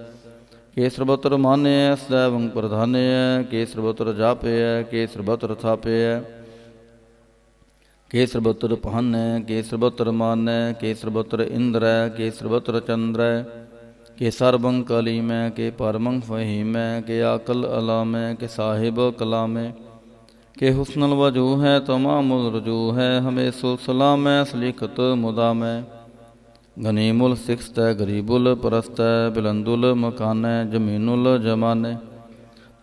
ਕੇ ਸਰਬਤਰ ਮਾਨਿਐ ਸदैवं ਪ੍ਰਧਾਨਿਐ ਕੇ ਸਰਬਤਰ ਜਾਪਿਐ ਕੇ ਸਰਬਤਰ ਥਾਪਿਐ ਕੇ ਸਰਬਤਰ ਪਹਨੈ ਕੇ ਸਰਬਤਰ ਮਾਨੈ ਕੇ ਸਰਬਤਰ ਇੰਦਰੈ ਕੇ ਸਰਬਤਰ ਚੰਦਰੈ ਕੇ ਸਰਬੰ ਕਲੀਮੈ ਕੇ ਪਰਮੰ ਫਹੀਮੈ ਕੇ ਆਕਲ ਅਲਾਮੈ ਕੇ ਸਾਹਿਬ ਕਲਾਮੈ ਕੇ ਹੁਸਨਲ ਵਜੂ ਹੈ ਤਮਾਮੁਲ ਰਜੂ ਹੈ ਹਮੇਸੁ ਸਲਾਮੈ ਸਲਿਖਤ ਮੁਦਾਮੈ ਗਨੀਮੁਲ ਸਿਖਤੈ ਗਰੀਬੁਲ ਪਰਸਤੈ ਬਿਲੰਦੁਲ ਮਕਾਨੈ ਜਮੀਨੁਲ ਜਮਾਨੈ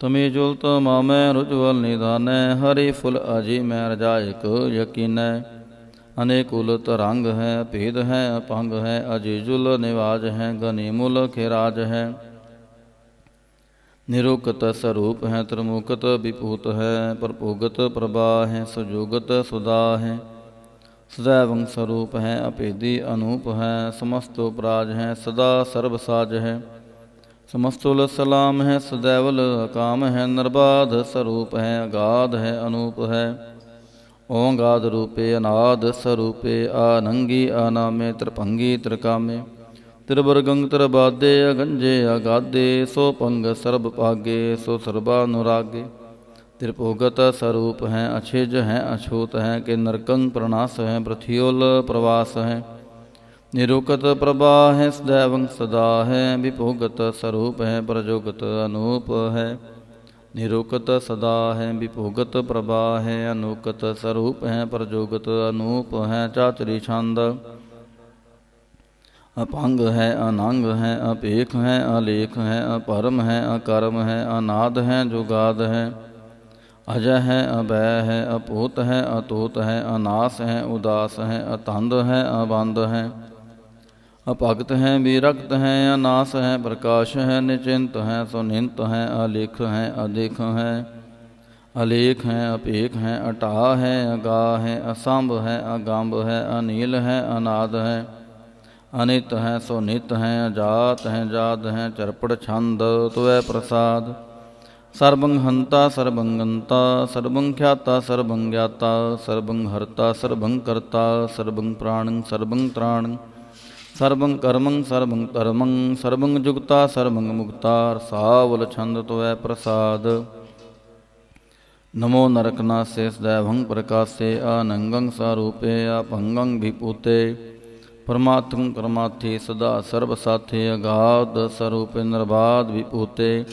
ਤਮੀਜੁਲ ਤਮਾਮੈ ਰੁਜਵਲ ਨਿਦਾਨੈ ਹਰੀ ਫੁਲ ਅਜੀ ਮੈਂ ਰਜਾਇਕ ਯਕੀਨੈ ਅਨੇਕੁਲ ਤਰੰਗ ਹੈ ਭੇਦ ਹੈ ਅਪੰਗ ਹੈ ਅਜੀਜੁਲ ਨਿਵਾਜ ਹੈ ਗਨੀਮੁਲ ਖਿਰਾਜ ਹੈ ਨਿਰੁਕਤ ਸਰੂਪ ਹੈ ਤ੍ਰਿਮੁਕਤ ਵਿਭੂਤ ਹੈ ਪ੍ਰਭੁਗਤ ਪ੍ਰਭਾ ਹੈ ਸੁਜੋਗਤ ਸੁਦਾ ਹੈ ਸदैवं ਸਰੂਪ ਹੈ ਅਭੇਦੀ ਅਨੂਪ ਹੈ ਸਮਸਤੋ ਪ੍ਰਾਜ ਹੈ ਸਦਾ ਸਰਬ ਸਾਜ ਹੈ ਸਮਸਤੁਲ ਸਲਾਮ ਹੈ ਸदैवल ਅਕਾਮ ਹੈ ਨਿਰਬਾਧ ਸਰੂਪ ਹੈ ਅਗਾਧ ਹੈ ਅਨੂਪ ਹੈ ਓੰਗਾਦ ਰੂਪੇ ਅਨਾਦ ਸਰੂਪੇ ਆਨੰਗੀ ਆਨਾਮੇ ਤ੍ਰਿਭੰਗੀ ਤ੍ਰਿਕਾਮੇ ਤ੍ਰਿਵਰਗੰ ਤ੍ਰਿਬਾਦੇ ਅਗੰਜੇ ਅਗਾਦੇ ਸੋ ਪੰਗ ਸਰਬ ਭਾਗੇ ਸੋ ਸਰਬਾ ਅਨੁਰਾਗੇ ਤ੍ਰਿਭੁਗਤ ਸਰੂਪ ਹੈ ਅਛਿਜ ਹੈ ਅਛੂਤ ਹੈ ਕਿ ਨਰਕੰ ਪ੍ਰਣਾਸ ਹੈ ਪ੍ਰਥਿਉਲ ਪ੍ਰਵਾਸ ਹੈ ਨਿਰੁਕਤ ਪ੍ਰਭਾ ਹੈ ਸदैवं ਸਦਾ ਹੈ ਵਿਭੁਗਤ ਸਰੂਪ ਹੈ ਪ੍ਰਜੋਗਤ ਅਨੂਪ ਹੈ ਨਿਰੁਕਤ ਸਦਾ ਹੈ ਵਿਭੁਗਤ ਪ੍ਰਭਾ ਹੈ ਅਨੂਕਤ ਸਰੂਪ ਹੈ ਪ੍ਰਜੋਗਤ ਅਨੂਪ ਹੈ ਚਾਤਰੀ ਛੰਦ ਅਪੰਗ ਹੈ ਅਨੰਗ ਹੈ ਅਪੇਖ ਹੈ ਅਲੇਖ ਹੈ ਅਪਰਮ ਹੈ ਅਕਰਮ ਹੈ ਅਨਾਦ ਹੈ ਜੁਗਾਦ ਹੈ ਅਜੈ ਹੈ ਅਬੈ ਹੈ ਅਪੂਤ ਹੈ ਅਤੂਤ ਹੈ ਅਨਾਸ ਹੈ ਉਦਾਸ ਹੈ ਅਤੰਦ ਹੈ ਅਬੰਦ ਹੈ ਅਭਗਤ ਹੈ ਵਿਰਕਤ ਹੈ ਅਨਾਸ ਹੈ ਪ੍ਰਕਾਸ਼ ਹੈ ਨਿਚਿੰਤ ਹੈ ਸੁਨਿੰਤ ਹੈ ਅਲੇਖ ਹੈ ਅਦੇਖ ਹੈ ਅਲੇਖ ਹੈ ਅਪੇਖ ਹੈ ਅਟਾ ਹੈ ਅਗਾ ਹੈ ਅਸੰਭ ਹੈ ਅਗੰਭ ਹੈ ਅਨੀਲ ਹੈ ਅਨਾਦ ਹੈ ਅਨਿਤ ਹੈ ਸੋ ਨਿਤ ਹੈ ਅਜਾਤ ਹੈ ਜਾਤ ਹੈ ਚਰਪੜ ਛੰਦ ਤੁਐ ਪ੍ਰਸਾਦ ਸਰਬੰ ਹੰਤਾ ਸਰਬੰ ਗੰਤਾ ਸਰਬੰ ਖਿਆਤਾ ਸਰਬੰ ਗਿਆਤਾ ਸਰਬੰ ਹਰਤਾ ਸਰਬੰ ਕਰਤਾ ਸਰਬੰ ਪ੍ਰਾਣੰ ਸਰਬੰ ਤ੍ਰਾਣੰ ਸਰਬੰ ਕਰਮੰ ਸਰਬੰ ਧਰਮੰ ਸਰਬੰ ਜੁਗਤਾ ਸਰਬੰ ਮੁਕਤਾ ਰਸਾਵਲ ਛੰਦ ਤੁਐ ਪ੍ਰਸਾਦ ਨਮੋ ਨਰਕਨਾਸੇ ਸदैवं ਪ੍ਰਕਾਸੇ ਆਨੰਗੰ ਸਰੂਪੇ ਆਪੰਗੰ ਵਿਭੂਤੇ ਪਰਮਾਤਮ ਪਰਮਾਥੀ ਸਦਾ ਸਰਬ ਸਾਥੇ ਅਗਾਧ ਸਰੂਪੇ ਨਿਰਬਾਧ ਵਿਭੂਤੇ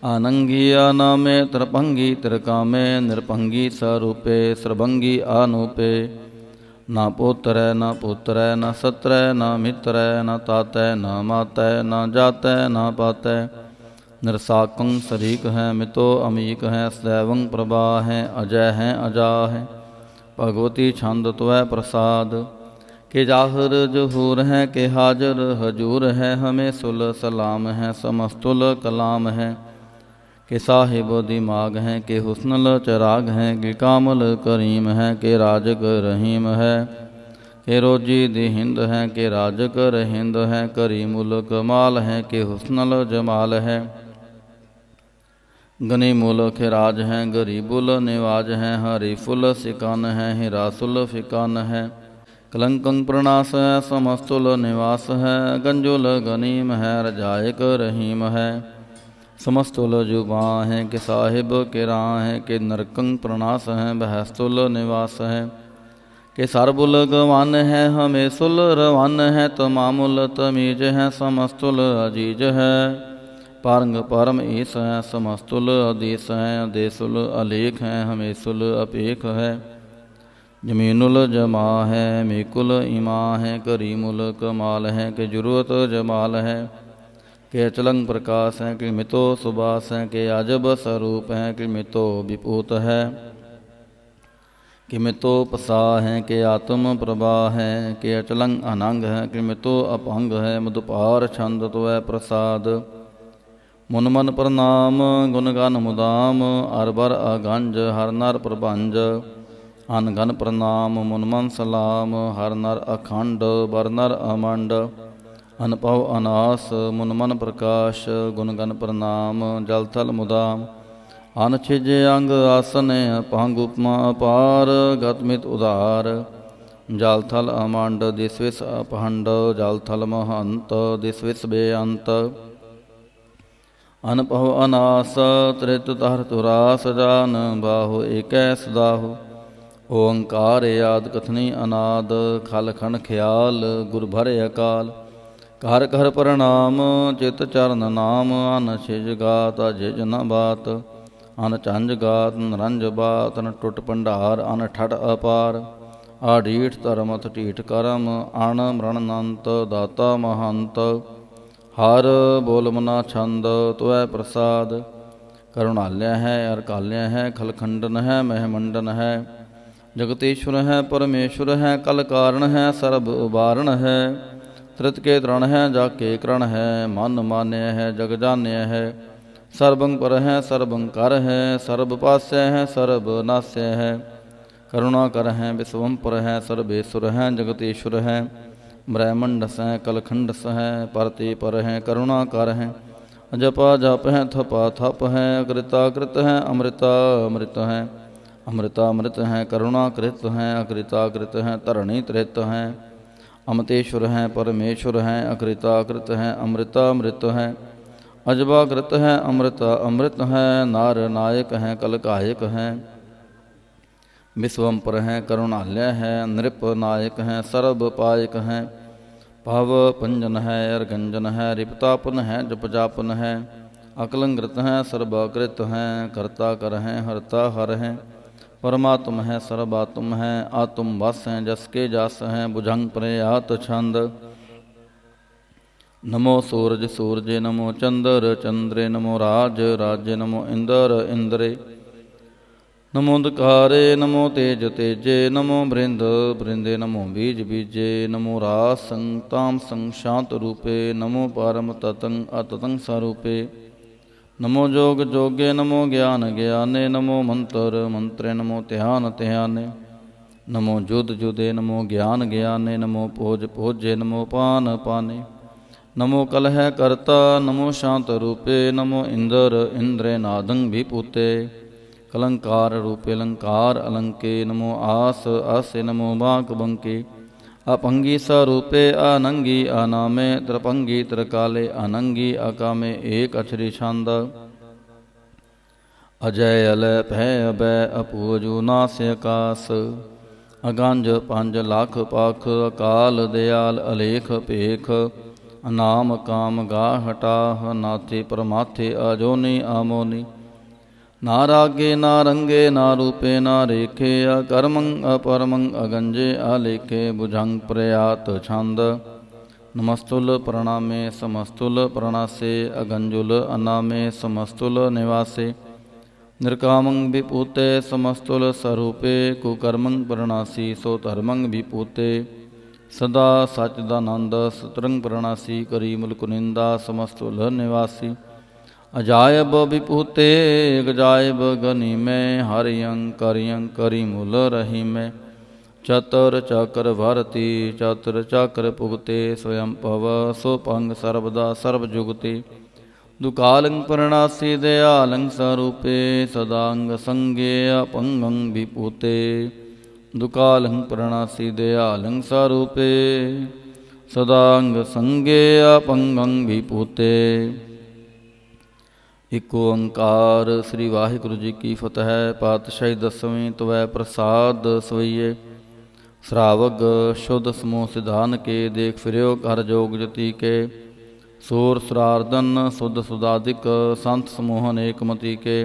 ਆਨੰਗੀ ਆਨਾਮੇ ਤ੍ਰਿਭੰਗੀ ਤ੍ਰਿਕਾਮੇ ਨਿਰਭੰਗੀ ਸਰੂਪੇ ਸਰਬੰਗੀ ਆਨੂਪੇ ਨਾ ਪੋਤਰੈ ਨਾ ਪੁੱਤਰੈ ਨਾ ਸਤਰੈ ਨਾ ਮਿਤਰੈ ਨਾ ਤਾਤੈ ਨਾ ਮਾਤੈ ਨਾ ਜਾਤੈ ਨਾ ਪਾਤੈ ਨਿਰਸਾਕੰ ਸਰੀਕ ਹੈ ਮਿਤੋ ਅਮੀਕ ਹੈ ਸदैवं ਪ੍ਰਭਾ ਹੈ ਅਜੈ ਹੈ ਅਜਾ ਹੈ ਭਗਵਤੀ ਛੰਦ ਤੁਐ ਪ੍ਰਸਾਦ ਕਿ ਜਾਹਰ ਜਹੂਰ ਹੈ ਕਿ ਹਾਜ਼ਰ ਹਜੂਰ ਹੈ ਹਮੇ ਸੁਲ ਸਲਾਮ ਹੈ ਸਮਸਤੁਲ ਕਲਾਮ ਹੈ ਕਿ ਸਾਹਿਬ ਦਿਮਾਗ ਹੈ ਕਿ ਹੁਸਨਲ ਚਰਾਗ ਹੈ ਕਿ ਕਾਮਲ ਕਰੀਮ ਹੈ ਕਿ ਰਾਜਕ ਰਹੀਮ ਹੈ ਕਿ ਰੋਜੀ ਦੀ ਹਿੰਦ ਹੈ ਕਿ ਰਾਜਕ ਰਹਿੰਦ ਹੈ ਕਰੀਮੁਲ ਕਮਾਲ ਹੈ ਕਿ ਹੁਸਨਲ ਜਮਾਲ ਹੈ ਗਨੀਮੁਲ ਖਿਰਾਜ ਹੈ ਗਰੀਬੁਲ ਨਿਵਾਜ ਹੈ ਹਰੀਫੁਲ ਸਿਕਨ ਹੈ ਹਿਰਾਸੁਲ ਫਿਕਨ ਹੈ ਕਲੰਕੰ ਪ੍ਰਣਾਸ ਹੈ ਸਮਸਤੁਲ ਨਿਵਾਸ ਹੈ ਗੰਜੁਲ ਗਨੀਮ ਹੈ ਰਜਾਇਕ ਰਹੀਮ ਹੈ ਸਮਸਤੁਲ ਜੁਬਾਂ ਹੈ ਕਿ ਸਾਹਿਬ ਕਿਰਾਂ ਹੈ ਕਿ ਨਰਕੰ ਪ੍ਰਣਾਸ ਹੈ ਬਹਿਸਤੁਲ ਨਿਵਾਸ ਹੈ ਕਿ ਸਰਬੁਲ ਗਵਨ ਹੈ ਹਮੇਸੁਲ ਰਵਨ ਹੈ ਤਮਾਮੁਲ ਤਮੀਜ ਹੈ ਸਮਸਤੁਲ ਅਜੀਜ ਹੈ ਪਾਰੰਗ ਪਰਮ ਈਸ ਹੈ ਸਮਸਤੁਲ ਅਦੀਸ ਹੈ ਅਦੇਸੁਲ ਅਲੇਖ ਹੈ ਹਮੇਸੁਲ ਅਪੇਖ ਹੈ ਜਮੀਨੁਲ ਜਮਾ ਹੈ ਮੇਕੁਲ ਇਮਾ ਹੈ ਕਰੀਮੁਲ ਕਮਾਲ ਹੈ ਕਿ ਜ਼ਰੂਰਤ ਜਮਾਲ ਹੈ ਕਿ ਅਚਲੰਗ ਪ੍ਰਕਾਸ਼ ਹੈ ਕਿ ਮਿਤੋ ਸੁਬਾਸ ਹੈ ਕਿ ਅਜਬ ਸਰੂਪ ਹੈ ਕਿ ਮਿਤੋ ਵਿਭੂਤ ਹੈ किमि तो पसा है कि आत्म प्रभा है, कि अचलंग अनंग है, किमि तो अपंग है, मधुपार छंद तो है प्रसाद। मुन मन प्रणाम गुण गन मुदाम, अर बर अगंज हर नर प्रभंज। अन गन प्रणाम मुन मन सलाम, हर नर अखंड बर नर अमंड। अनपव अनास मुन मन प्रकाश, गुण गन प्रणाम जल थल मुदाम। अन छिजे अंग आसन अपांग उपमा अपार, गतमित उदार। जल थल अमंड दिस विस अपहंड, जल थल महंत दिस विस बेअंत। अनपव अनास त्रित तहर तुरास, जान बाहु एकै सदाहु। ओंकार याद कथनी अनाद, खल खन ख्याल गुर भरे अकाल। घर घर प्रणाम चित चरण नाम, अन छिज गात जिज न बात। अन झंझ गात नरंज बात, न टुट भंडार अन ठट अपार। आढ़ीठ धर्मथ ढीठ करम, अण मरणनंत दाता महंत। हर बोल मना छंद तुऐ प्रसाद, करुणालय है अरकालय है, खलखंडन है महमंडन है। जगतीश्वर है परमेश्वर है, कल कारण है सर्ब उबारण है। त्रित के तृण है जाके करण है, मन मान्य है जग जान्य है। सर्वं पर है सर्वं कर है, सर्ब पास्य है सर्ब नास्य है। करुणा कर है विश्वम पर है, सर्वेश्वर है जगतीश्वर है। ब्रह्मंडस है कलखंडस है, परते पर है करुणा कर है। जपा जप है थपा थप है, अकृता कृत है अमृता अमृत है। अमृता अमृत है करुणा कृत है, अकृता कृत है धरणी त्रित है। अमतेश्वर हैं परमेश्वर हैं, अकृताकृत हैं अमृता अमृत हैं। अजबाकृत हैं अमृता अमृत हैं, नार नायक हैं कलकायक हैं। विश्वम्पर हैं करुणालय हैं, नृप नायक हैं सर्व पायक हैं। भव पंजन है अर्गंजन है, रिपतापन है जपजापन है। अकलंकृत हैं सर्वाकृत हैं, कर्ता कर हैं हरता हर हैं। परमात्म है सर्वात्म है, आत्म बस हैं जस के जस हैं। भुजंग प्रयात छंद। नमो सूरज सूरजे, नमो चंद्र चंद्रे, नमो राज राजे, नमो इंद्र इंद्रे। नमो अंधकारे नमो तेज तेजे, नमो बृंद बृंदे, नमो बीज बीजे। नमो रास संताम संग शांत रूपे, नमो परम ततंग अततंग स्वरूपे। नमो जोग जोगे, नमो ज्ञान ज्ञाने, नमो मंत्र मंत्रे, नमो ध्यान ध्याने। नमो जुद जुदे, नमो ज्ञान ज्ञाने, नमो भोज भोजे, नमो पान पाने। नमो कलह करता, नमो शांत रूपे, नमो इंद्र इंद्रे नादंग विभूते। कलंकार रूपे अलंकार अलंके, नमो आस आसे, नमो बांक बंके। अपंगी स्वरूपे अनंगी अनामे, त्रिपंगी त्रिकाले अनंगी अकामे, एक अक्षरी छंद। अजय अलय भय अभय, अपूजु नास्य आकाश। अगंज पंज लाख पाख, अकाल दयाल अलेख पेख। अनाम काम गा हटाह, नाथे परमाथे अजोनि अमोनि। ना रागे ना रंगे ना रूपे ना रेखे, अकर्मं अपरमं अगंजे आलेखे। भुजंग प्रयात छंद। नमस्तुल प्रणामे समस्तुल प्रणासे, अगंजुल अनामे समस्तुल निवासे। निर्कामं विपूते समस्तुल स्वरूपे, कुकर्मं प्रणासी सो धर्मं विपूते। सदा सच्चिदानंद सतरंग प्रणासी, करी मुल्क निंदा समस्तुल निवासी। अजायब विपूते गजायब गनि में, हरियं करियं करी मूल रही में। चतर चक्र भरती चतर चक्र पुगते, स्वयं पव सो पंग सर्वदा सर्व जुगते। दुकालं प्रणासी दयालं स्वरूपे, सदांग संगे अपंगं विपूते। दुकालं प्रणासी दयालं स्वरूपे, सदांग संगे अपंगं विपूते। इक ओंकार। श्री वाहिगुरु जी की फतह। पातशाही दसवीं तवै प्रसाद सवैये। श्रावग शुद्ध समूह सिधान के, देख फिर्यो कर जोग जति के। सूर सुरार्दन शुद्ध सुदादिक, संत समूह अनेक मति के।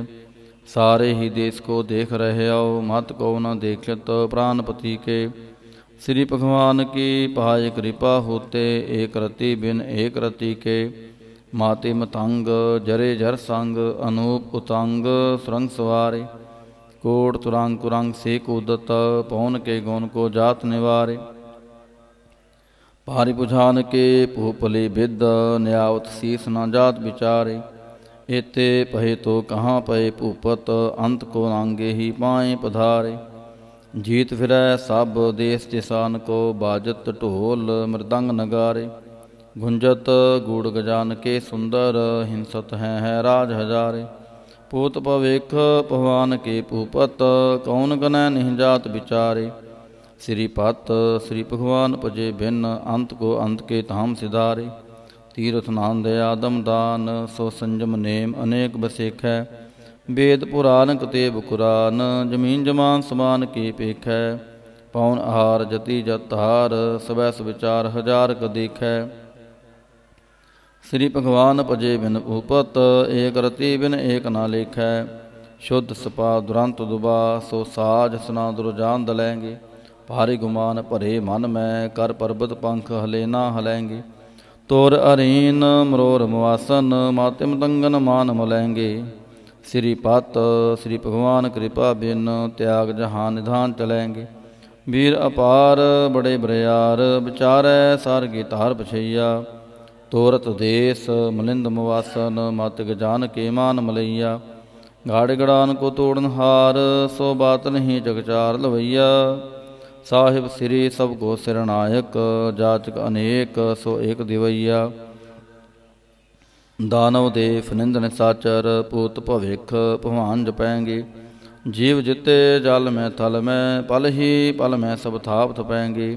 सारे ही देश को देख रहे आओ, मत को न देखत प्राणपति के। श्री भगवान की पाय कृपा होते, एक रति बिन एक रति के। माते मतंग जरे जर संग, अनूप उतंग सुरंग सवारे। कोट तुरंग कुरंग से कूदत, पौन के गुण को जात निवारे। भारी बुझान के भूपली विद, न्यावत शीस न जात विचारे। एते पहे तो कहाँ पए भूपत, अंत को नांगे ही पाए पधारे। जीत फिरै सब देश दिसान को, बाजत ढोल मृदंग नगारे। गुंजत गूढ़ गजान के सुंदर, हिंसत है राज हजारे। पूत भविख भगवान के भूपत, कौन गनै नहीं जात विचारे। श्रीपत श्री भगवान पजे भिन्न, अंत को अंत के धाम सिधारे। तीर्थ नांद आदम दान, सो संजम नेम अनेक बसेख है। वेद पुराण कतेब कुरान, जमीन जमान समान की पेख है। पौन आहार जति जतहार, सवै सुविचार हजार क देख है। श्री भगवान पजे बिन भूपत, एक रति बिन एक ना लेख है। शुद्ध सपा दुरंत दुबा, सो साज सना दुरजान दलेंगे। भारी गुमान भरे मन में, कर पर्वत पंख हले ना हलेंगे। तोर अरीन मरोर मुआसन, मातिम तंगन मान मलेंगे। श्रीपत श्री भगवान कृपा बिन, त्याग जहां निधान चलेंगे। वीर अपार बड़े बरियार, विचारै सार की तार पछैया। तोरत देश मलिंद मुवासन, मत गजान के मान मलैया। गाड़ गड़ान को तोड़न हार, सो बात नहीं जगचार लवैया। साहिब श्री सब को सिरनायक, जाचक अनेक सो एक दिवैया। दानव देव निंद निसाचर, पूत भविख भगवान जपैंगे। जीव जिते जल में थल में, पल ही पल में सब थाप थपैंगे।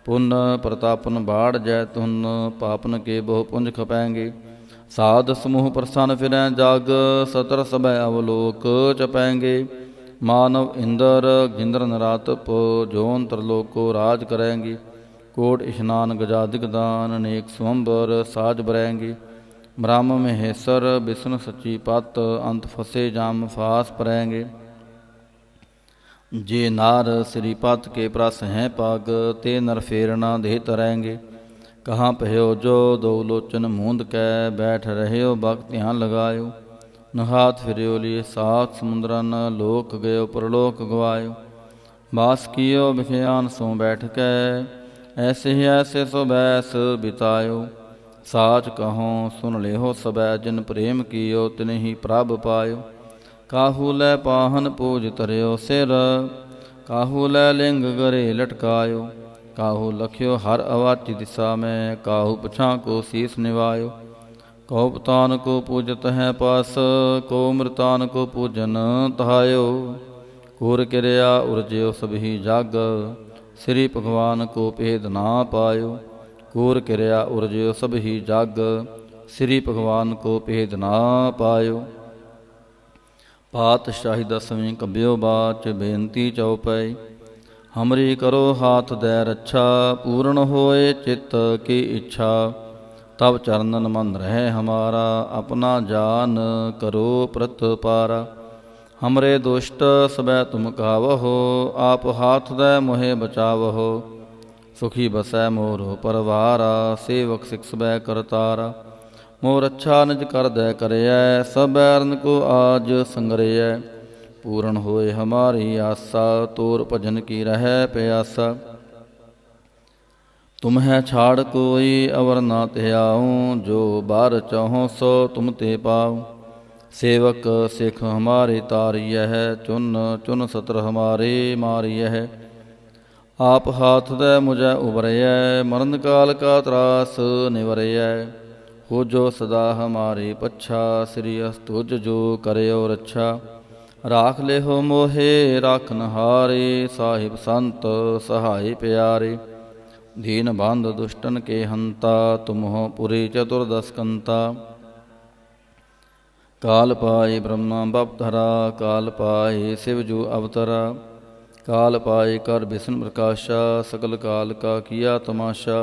पुन प्रतापन बाढ़ जैतुन, पापन के बहु पुंज खपैंगे। साध समूह प्रसन्न फिरै जग, सतर सब अवलोक चपैंगे। मानव इंद्र गिंद्र नरातप, जोन त्रिलोक को राज करेंगे। कोट स्नान गजाधिक दान, अनेक स्वंबर साज बरेंगे। ब्रह्म महेश्वर विष्णु सची पत, अंत फसे जाम फास परेंगे। जे नार श्रीपत के प्रस हैं पग, ते नर फेरना दे तरेंगे। कहाँ पह्यो जो दो लोचन मूंद कै, बैठ रह्यो भक्त ध्यान लगायो। नहात फिरियो लिए सात समुद्रन, लोक गयो परलोक गवायो। बास कियो बिखयान सो बैठ कै, ऐसे ही ऐसे सो बैस बितायो। साच कहो सुन लेहो सबै, जिन प्रेम कियो तिन ही प्रभ पायो। काहू लै पाहन पूज तरियो सिर, काहू लै लिंग गरे लटकायो। काहू लख्यो हर अवाची दिशा में, काहू पछा को शीस निवायो। कहो पतान को पूजत है पास, को मृतान को पूजन तहायो। कूर किरया उर्जयो सभी जग, श्री भगवान को भेद ना पायो। कूर किरया उर्जयो सभी जग, श्री भगवान को भेद ना पायो। पातशाही दसवीं कब्यो बाच, बेनती चौपाई। हमरी करो हाथ दे रक्षा, पूर्ण होए चित्त की इच्छा। तब चरणन मन रहे हमारा, अपना जान करो प्रतपारा। हमरे दुष्ट सबै तुम कावहो, आप हाथ दे मोहे बचावहो। सुखी बसै मोरो परवारा, सेवक सिख सबै करतारा। मोर अच्छा निज कर दे करयै, सब बैरन को आज संगरयै। पूर्ण होए हमारी आशा, तोर भजन की रहे प्यासा। तुम्हें छाड़ कोई अवर ना त्याऊँ, जो बार चाहो सो तुम ते पाऊँ। सेवक सिख हमारे तारिय है, चुन चुन सतर हमारे मारिय है। आप हाथ दे मुझे उबरय, मरण काल का त्रास निवरय। हो जो सदा हमारे पच्छा, श्री अस्तुज जो करयो रक्षा। राख ले हो मोहे राखन हारे, साहिब संत सहाय प्यारे। दीन बांध दुष्टन के हंता, तुम हो पुरी चतुर्दश कंता। काल पाए ब्रह्मा बपधरा, काल पाए शिवजू अवतरा। काल पाए कर विष्णु प्रकाशा, सकल काल का किया तमाशा।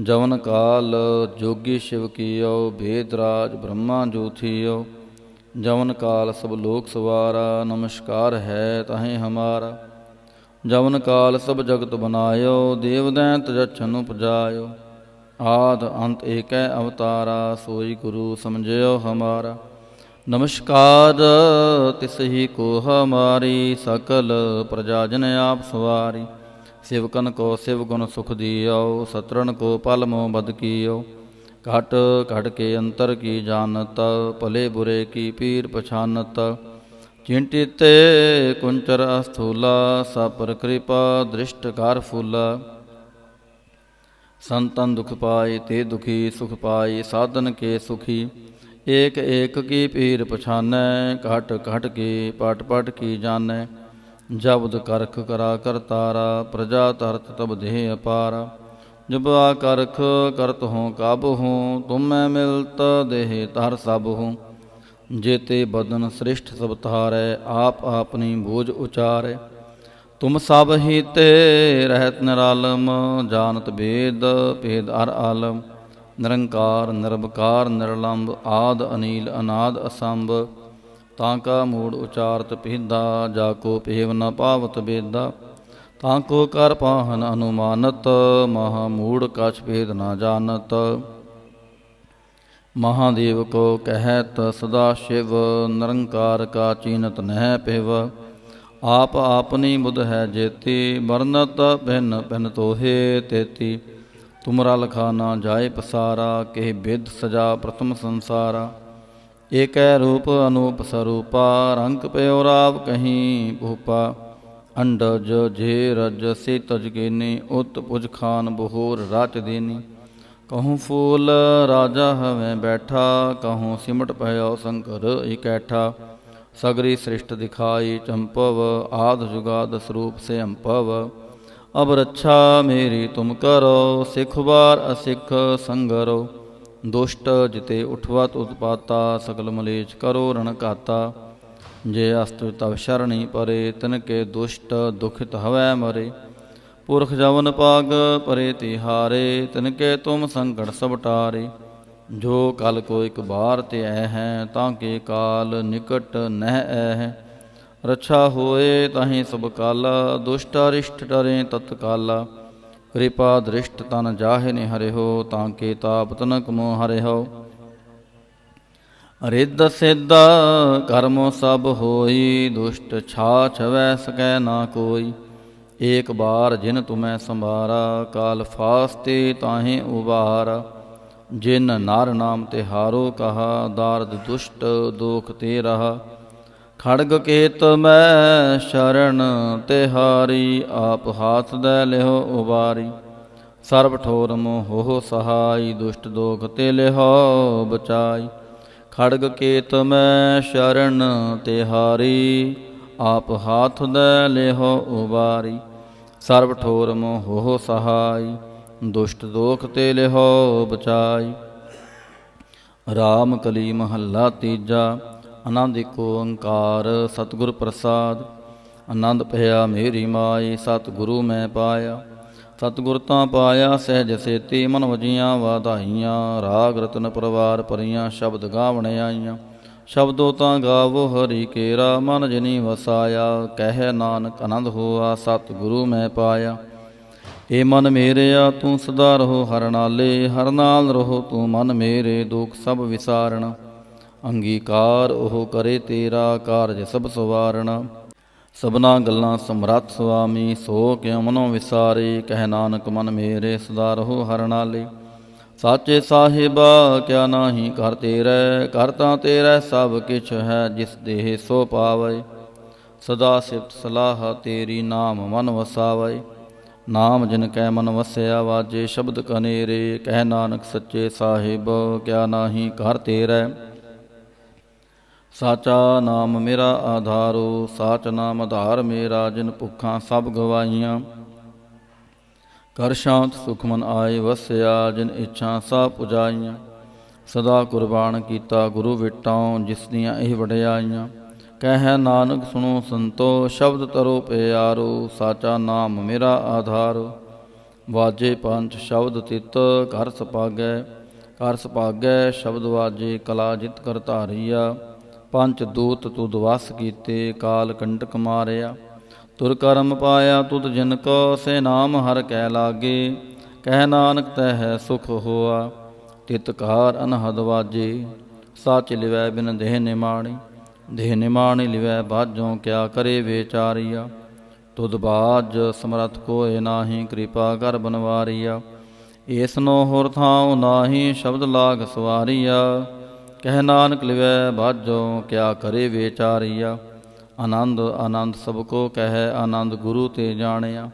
जवन काल जोगी शिव कियो, वेदराज ब्रह्मा जो थियो। जवन काल सब लोक सवारा, नमस्कार है तहें हमारा। जवन काल सब जगत बनायो, देव दैंत जच्छन उपजायो। आद अंत एक अवतारा, सोई गुरु समझयो हमारा। नमस्कार तिसहि को हमारी, सकल प्रजा जन आप सवारी। सेवकन को शिव गुण सुख दियो, सतरन को पल मोह बद कियो। घट घट के अंतर की जानत, भले बुरे की पीर पछानत। चिंतित कुंचर अस्थूला, सब पर कृपा दृष्ट कार फूला। संतन दुख पाए ते दुखी, सुख पाए साधन के सुखी। एक एक की पीर पछानै, घट घट की पट पट की जानै। जब्द करख करा कर तारा, प्रजा तरत तब देह अपारा। जब करख करत हों काबू हूँ, तुम मैं मिलत देह तार सब हूँ। जेते बदन श्रेष्ठ सब तारै, आप अपनी बोझ उचारै। तुम सब ही ते रहत निरालम, जानत भेद भेद हर आलम। निरंकार निरबकार निरलंब, आद अनील अनाद असंभ। तांका मूड़ उचारत भेदा, जाको पेव न पावत बेदा। तांको कर पाहन अनुमानत, महामूढ़ कछ भेद न जानत। महादेव को कहत सदा शिव, निरंकार का चीनत नह पिव। आप आपनी बुध है जेती, बरनत भिन्न भिन्न तोहे तेती। तुमरा लखा ना जाए पसारा, के बिद सजा प्रथम संसारा। एक रूप अनूप स्वरूपा, रंग प्योराव कहीं भूपा। अंडज झेरज से तज गेनी, उत पुज खान बहोर राच देनी। कहूँ फूल राजा हमें बैठा, कहूँ सिमट पयो शंकर इकैठा। सगरी सृष्ट दिखाई चंपव, आद जुगाद स्वरूप से अम्पव। अब रक्षा मेरी तुम करो, सिख बार असिख संगरो। दुष्ट जिते उठवत उत्पाता, सकल मलेच करो रण काता। जे अस्त्र तव शरणी परे, तिनके दुष्ट दुखित हवै मरे। पुरख जवन पाग परे तिहारे, तिनके तुम संकट सब टारे। जो कल को एक बार ते हैं, ताके काल निकट नह है। रक्षा होए ताहि सब काला, दुष्ट अरिष्ट डरे तत्काला। कृपा दृष्ट तन जाहे ने हरे हो, ताके ताप तनक मोह हरे हो। रिद्ध सिद्ध कर्मो सब होई, दुष्ट छाछ वै सकै ना कोई। एक बार जिन तुम्हें संभारा, काल फास्ते ताहे उबारा। जिन नार नाम तिहारो कहा, दारद दुष्ट दोख ते रहा। खड़ग केत मैं शरण तिहारी, आप हाथ दे लेहो उबारी। सर्व ठोर मोह हो सहाय, दुष्ट दोख ते लेहो बचाई। खड़ग केत मैं शरण तिहारी, आप हाथ दे लेहो उबारी। सर्व ठोर मोह हो सहाय, दुष्ट दोख ते लेहो बचाई। राम कली महला तीजा, आनंद एको ओंकार सतगुर प्रसाद। आनंद भया मेरी माई, सतगुरु मैं पाया। सतगुर तां पाया सहज सेती, मन वजियां वाधाइयां। राग रतन परवार परियां, शब्द गावण आईयां। शब्दों तां गावो हरि केरा, मन जिनी वसाया। कह नानक आनंद होआ, सतगुरु मैं पाया। ए मन मेरेया तू सदा रहो हर नाले, हर नाल रहो तू मन मेरे, दुख सब विसारण। अंगीकार ओह करे तेरा, कारज सब सवारण। सबना गल्लां समरथ सुआमी, सो क्यों मनो विसारे। कह नानक मन मेरे सदा रहो हर नाले। साचे साहिबा क्या नाही कर तेरै, कर तां तेरै सब किछ है, जिस देह सो पावै। सदा सिफत सलाह तेरी, नाम मन वसावै। नाम जिन कै मन वसया, वाजे शब्द कनेरे। कह नानक सच्चे साहिब क्या नाही घर तेरै। साचा नाम मेरा आधारो, साच नाम आधार मेरा। जिन भुखां सब गवाइयां, कर शांत सुख मन आए वसया। जिन इच्छा सब पुजाइयां, सदा कुर्बान कीता गुरु विटां। जिस दियां एह वडियाइयां, कह नानक सुनो संतो। शब्द तरो प्यारो, साचा नाम मेरा आधार। वाजे पंच शब्द तित, घर सपागै कर सपागै। शब्द वाजे कला जित कर धारिया। पंच दूत तुद वस कीते, काल कंटक मारिया। तुर करम पाया तुद जिनको, से नाम हर कै लागे। कह नानक तह सुख होआ, तित कार अनहद वाजे। ਸੱਚ ਲਿਵੈ ਬਿਨ ਦੇਹ ਨਿਮਾਣੀ। ਦੇਹ ਨਿਮਾਣੀ ਲਿਵੈ ਬਾਝੋਂ ਕਿਆ ਕਰੇ ਵਿਚਾਰੀਆ। ਤੁਧ ਬਾਝ ਸਮਰਥ ਕੋਇ ਨਾਹੀ ਕਿਰਪਾ ਕਰ ਬਨਵਾਰੀਆ। ਏਸਨੋ ਹੋਰ ਥਾਉ ਨਾਹੀ ਸ਼ਬਦ ਲਾਗ ਸਵਾਰੀਆ। ਕਹਿ ਨਾਨਕ ਲਿਵੈ ਬਾਝੋਂ ਕਿਆ ਕਰੇ ਵਿਚਾਰੀਆ। ਆਨੰਦ ਆਨੰਦ ਸਭ ਕੋ ਕਹਿ ਆਨੰਦ ਗੁਰੂ ਤੇ ਜਾਣਿਆ।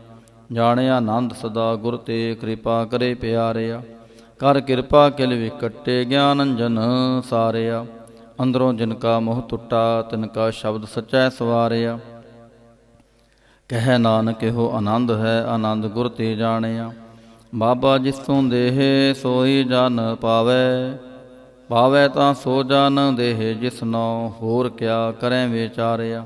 ਜਾਣਿਆ ਆਨੰਦ ਸਦਾ ਗੁਰ ਤੇ ਕਿਰਪਾ ਕਰੇ ਪਿਆਰਿਆ। ਕਰ ਕਿਰਪਾ ਕਿਲ ਵਿਕਟੇ ਗਿਆਨ ਅੰਜਨ ਸਾਰਿਆ। ਅੰਦਰੋਂ ਜਿਨ ਕਾ ਮੋਹ ਟੁੱਟਾ ਤਿਨ ਕਾ ਸ਼ਬਦ ਸਚੈ ਸਵਾਰਿਆ। ਕਹਿ ਨਾਨਕ ਇਹੋ ਆਨੰਦ ਹੈ ਆਨੰਦ ਗੁਰ ਤੇ ਜਾਣਿਆ। ਬਾਬਾ ਜਿਸ ਤੋਂ ਦੇਹ ਸੋਈ ਜਨ ਪਾਵੈ। ਪਾਵੈ ਤਾਂ ਸੋ ਜਨ ਦੇਹ ਜਿਸ ਨਉ ਹੋਰ ਕਿਆ ਕਰੈ ਵਿਚਾਰਿਆ।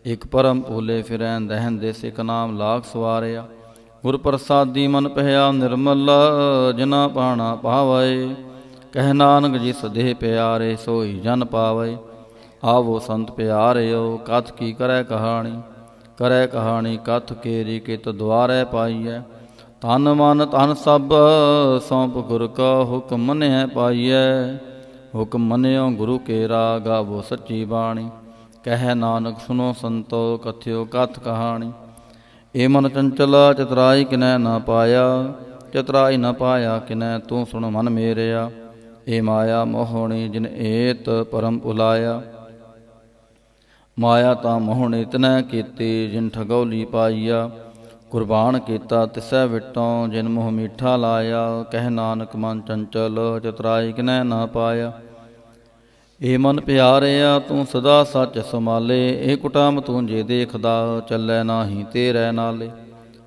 ਇਕ ਪਰਮ ਭੂਲੇ ਫਿਰੈ ਦਹਿਨ ਦੇ ਸਿਕ ਨਾਮ ਲਾਗ ਸਵਾਰਿਆ। ਗੁਰ ਪ੍ਰਸਾਦੀ ਮਨ ਭਇਆ ਨਿਰਮਲ ਜਿਨਾ ਪਾਣਾ ਪਾਵੈ। ਕਹਿ ਨਾਨਕ ਜਿਸ ਦੇਹ ਪਿਆਰੇ ਸੋਈ ਜਨ ਪਾਵੈ। ਆਵੋ ਸੰਤ ਪਿਆਰਿਓ ਕਥ ਕੀ ਕਰੈ ਕਹਾਣੀ। ਕਰੈ ਕਹਾਣੀ ਕਥ ਕੇਰੀ ਕਿਤ ਦੁਆਰੈ ਪਾਈਐ। ਤਨ ਮਨ ਧਨ ਸਭ ਸੌਂਪ ਗੁਰ ਕਾ ਹੁਕਮ ਮੰਨਿਐ ਪਾਈਐ। ਹੁਕਮ ਮੰਨਿਓ ਗੁਰੂ ਕੇਰਾ ਗਾਵੋ ਸੱਚੀ ਬਾਣੀ। ਕਹਿ ਨਾਨਕ ਸੁਨੋ ਸੰਤੋ ਕਥਿਓ ਕਥ ਕਹਾਣੀ। ਏ ਮਨ ਚੰਚਲ ਚਤੁਰਾਈ ਕਿਨੈ ਨਾ ਪਾਇਆ। ਚਤੁਰਾਈ ਨ ਪਾਇਆ ਕਿਨੈ ਤੂੰ ਸੁਣ ਮਨ ਮੇਰਿਆ। ਏ ਮਾਇਆ ਮੋਹਣੀ ਜਿਨ ਏਤ ਪਰਮ ਭੁਲਾਇਆ। ਮਾਇਆ ਤਾਂ ਮੋਹਣੀ ਤਿਨੈ ਕੀਤੀ ਜਿਨ ਠਗੌਲੀ ਪਾਈਆ। ਕੁਰਬਾਨ ਕੀਤਾ ਤਿਸੈ ਵਿਟੋਂ ਜਿਨ ਮੋਹ ਮੀਠਾ ਲਾਇਆ। ਕਹਿ ਨਾਨਕ ਮਨ ਚੰਚਲ ਚਤੁਰਾਈ ਕਿਨੈ ਨਾ ਪਾਇਆ। ਏ ਮਨ ਪਿਆਰਿਆ ਤੂੰ ਸਦਾ ਸੱਚ ਸੰਭਾਲੇ। ਏ ਕੁਟਾਮ ਤੂੰ ਜੇ ਦੇਖਦਾ ਚੱਲੈ ਨਾਹੀ ਤੇਰੇ ਨਾਲੇ।